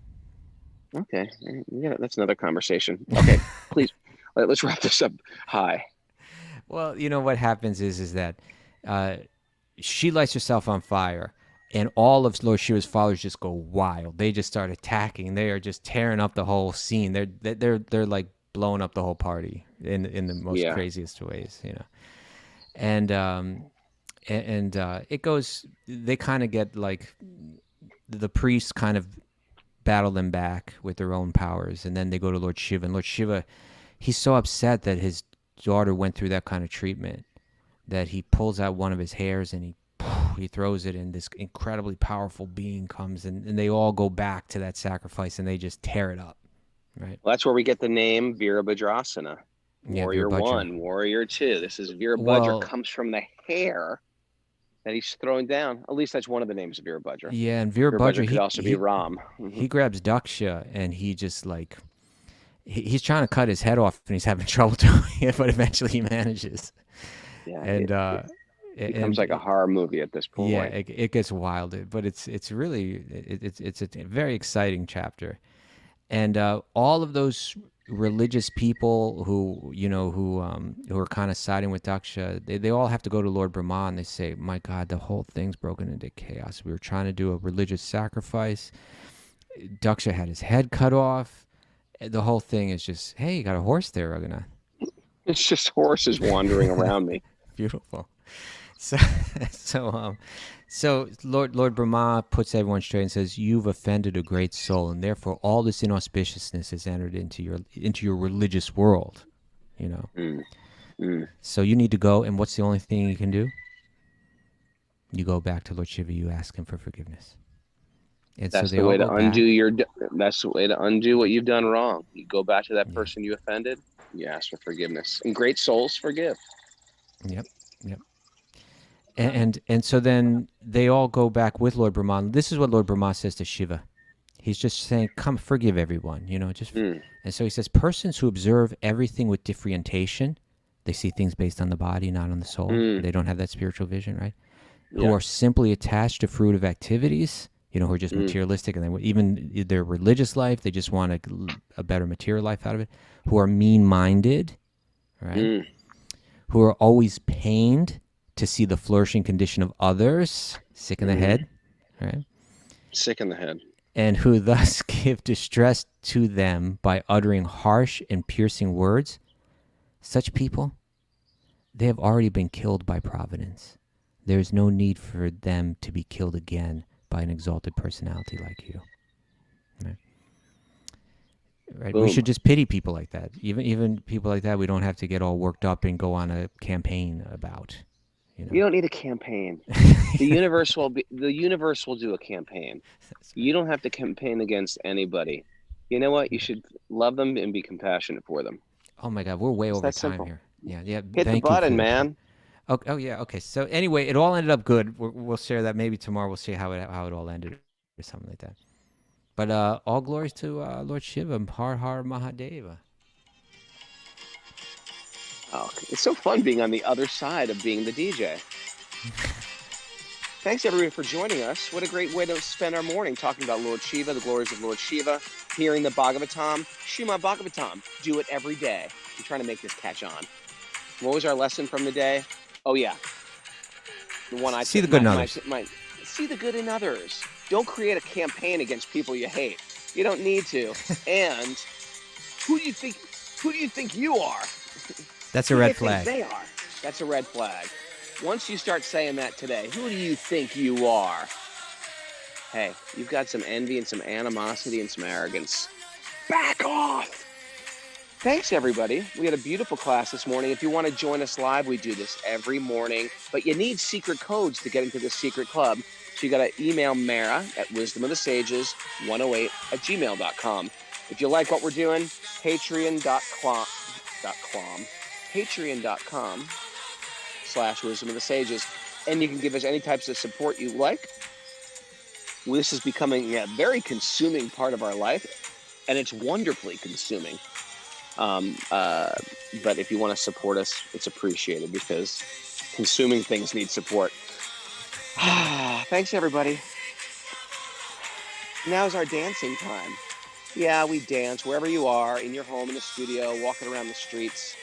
Speaker 2: Okay. Yeah, that's another conversation. Okay, please, let's wrap this up high.
Speaker 1: Well, you know what happens is that she lights herself on fire, and all of Lord Shiva's followers just go wild. They just start attacking. They are just tearing up the whole scene. They're like blowing up the whole party in the most craziest ways, you know. And it goes. They kind of get like the priests kind of battle them back with their own powers, and then they go to Lord Shiva. And Lord Shiva, he's so upset that his daughter went through that kind of treatment that he pulls out one of his hairs and he throws it, and this incredibly powerful being comes, and they all go back to that sacrifice and they just tear it up. Right.
Speaker 2: Well, that's where we get the name Virabhadrasana. Warrior 1, Warrior 2. This is Virabhadra comes from the hair that he's throwing down. At least that's one of the names of Virabhadra.
Speaker 1: Yeah, and Virabhadra
Speaker 2: could also be Ram. Mm-hmm.
Speaker 1: He grabs Daksha and he just like he's trying to cut his head off and he's having trouble doing it, but eventually he manages. Yeah, and
Speaker 2: it becomes like a horror movie at this point.
Speaker 1: Yeah, it gets wild, but it's really it's a very exciting chapter, and all of those religious people who are kind of siding with Daksha, they all have to go to Lord Brahma and they say, my God, the whole thing's broken into chaos. We were trying to do a religious sacrifice. Daksha had his head cut off. The whole thing is just, hey, you got a horse there, Raghunath.
Speaker 2: It's just horses wandering around me.
Speaker 1: Beautiful. So Lord Brahma puts everyone straight and says, you've offended a great soul, and therefore all this inauspiciousness has entered into your religious world, you know. So you need to go, and what's the only thing you can do? You go back to Lord Shiva, you ask him for forgiveness. And
Speaker 2: that's the way to undo that's the way to undo what you've done wrong. You go back to that person you offended, You ask for forgiveness. And great souls forgive.
Speaker 1: Yep. Yep. And so then they all go back with Lord Brahma. This is what Lord Brahma says to Shiva. He's just saying, come forgive everyone, And so he says, persons who observe everything with differentiation, they see things based on the body, not on the soul. They don't have that spiritual vision, right?
Speaker 2: Yeah.
Speaker 1: Who are simply attached to fruitive activities, who are just materialistic, and even their religious life, they just want a better material life out of it. Who are mean-minded, right? Who are always pained to see the flourishing condition of others, sick in the head, right?
Speaker 2: Sick in the head.
Speaker 1: And who thus give distress to them by uttering harsh and piercing words. Such people, they have already been killed by providence. There is no need for them to be killed again by an exalted personality like you. Right? We should just pity people like that. Even people like that, we don't have to get all worked up and go on a campaign about.
Speaker 2: You don't need a campaign. The universe will do a campaign. You don't have to campaign against anybody. You know what? You should love them and be compassionate for them.
Speaker 1: Oh my God, we're way over time
Speaker 2: simple.
Speaker 1: here. Yeah.
Speaker 2: Hit the button, man.
Speaker 1: Oh yeah. Okay. So anyway, it all ended up good. We'll share that maybe tomorrow. We'll see how it all ended or something like that. But all glories to Lord Shiva, Har Har Mahadeva.
Speaker 2: Oh, it's so fun being on the other side of being the DJ. Thanks, everyone, for joining us. What a great way to spend our morning talking about Lord Shiva, the glories of Lord Shiva, hearing the Bhagavatam, Srimad Bhagavatam. Do it every day. I'm trying to make this catch on. What was our lesson from the day? Oh, yeah. The one I
Speaker 1: see the good in others.
Speaker 2: See the good in others. Don't create a campaign against people you hate. You don't need to. And who do you think you are?
Speaker 1: That's a red flag.
Speaker 2: They are. That's a red flag. Once you start saying that today, who do you think you are? Hey, you've got some envy and some animosity and some arrogance. Back off! Thanks, everybody. We had a beautiful class this morning. If you want to join us live, we do this every morning. But you need secret codes to get into this secret club. So you got to email Mara at wisdomofthesages108@gmail.com. If you like what we're doing, patreon.com/wisdomofthesages. And you can give us any types of support you like. Well, this is becoming a very consuming part of our life. And it's wonderfully consuming. But if you want to support us, it's appreciated because consuming things need support. Thanks, everybody. Now's our dancing time. Yeah, we dance wherever you are, in your home, in the studio, walking around the streets.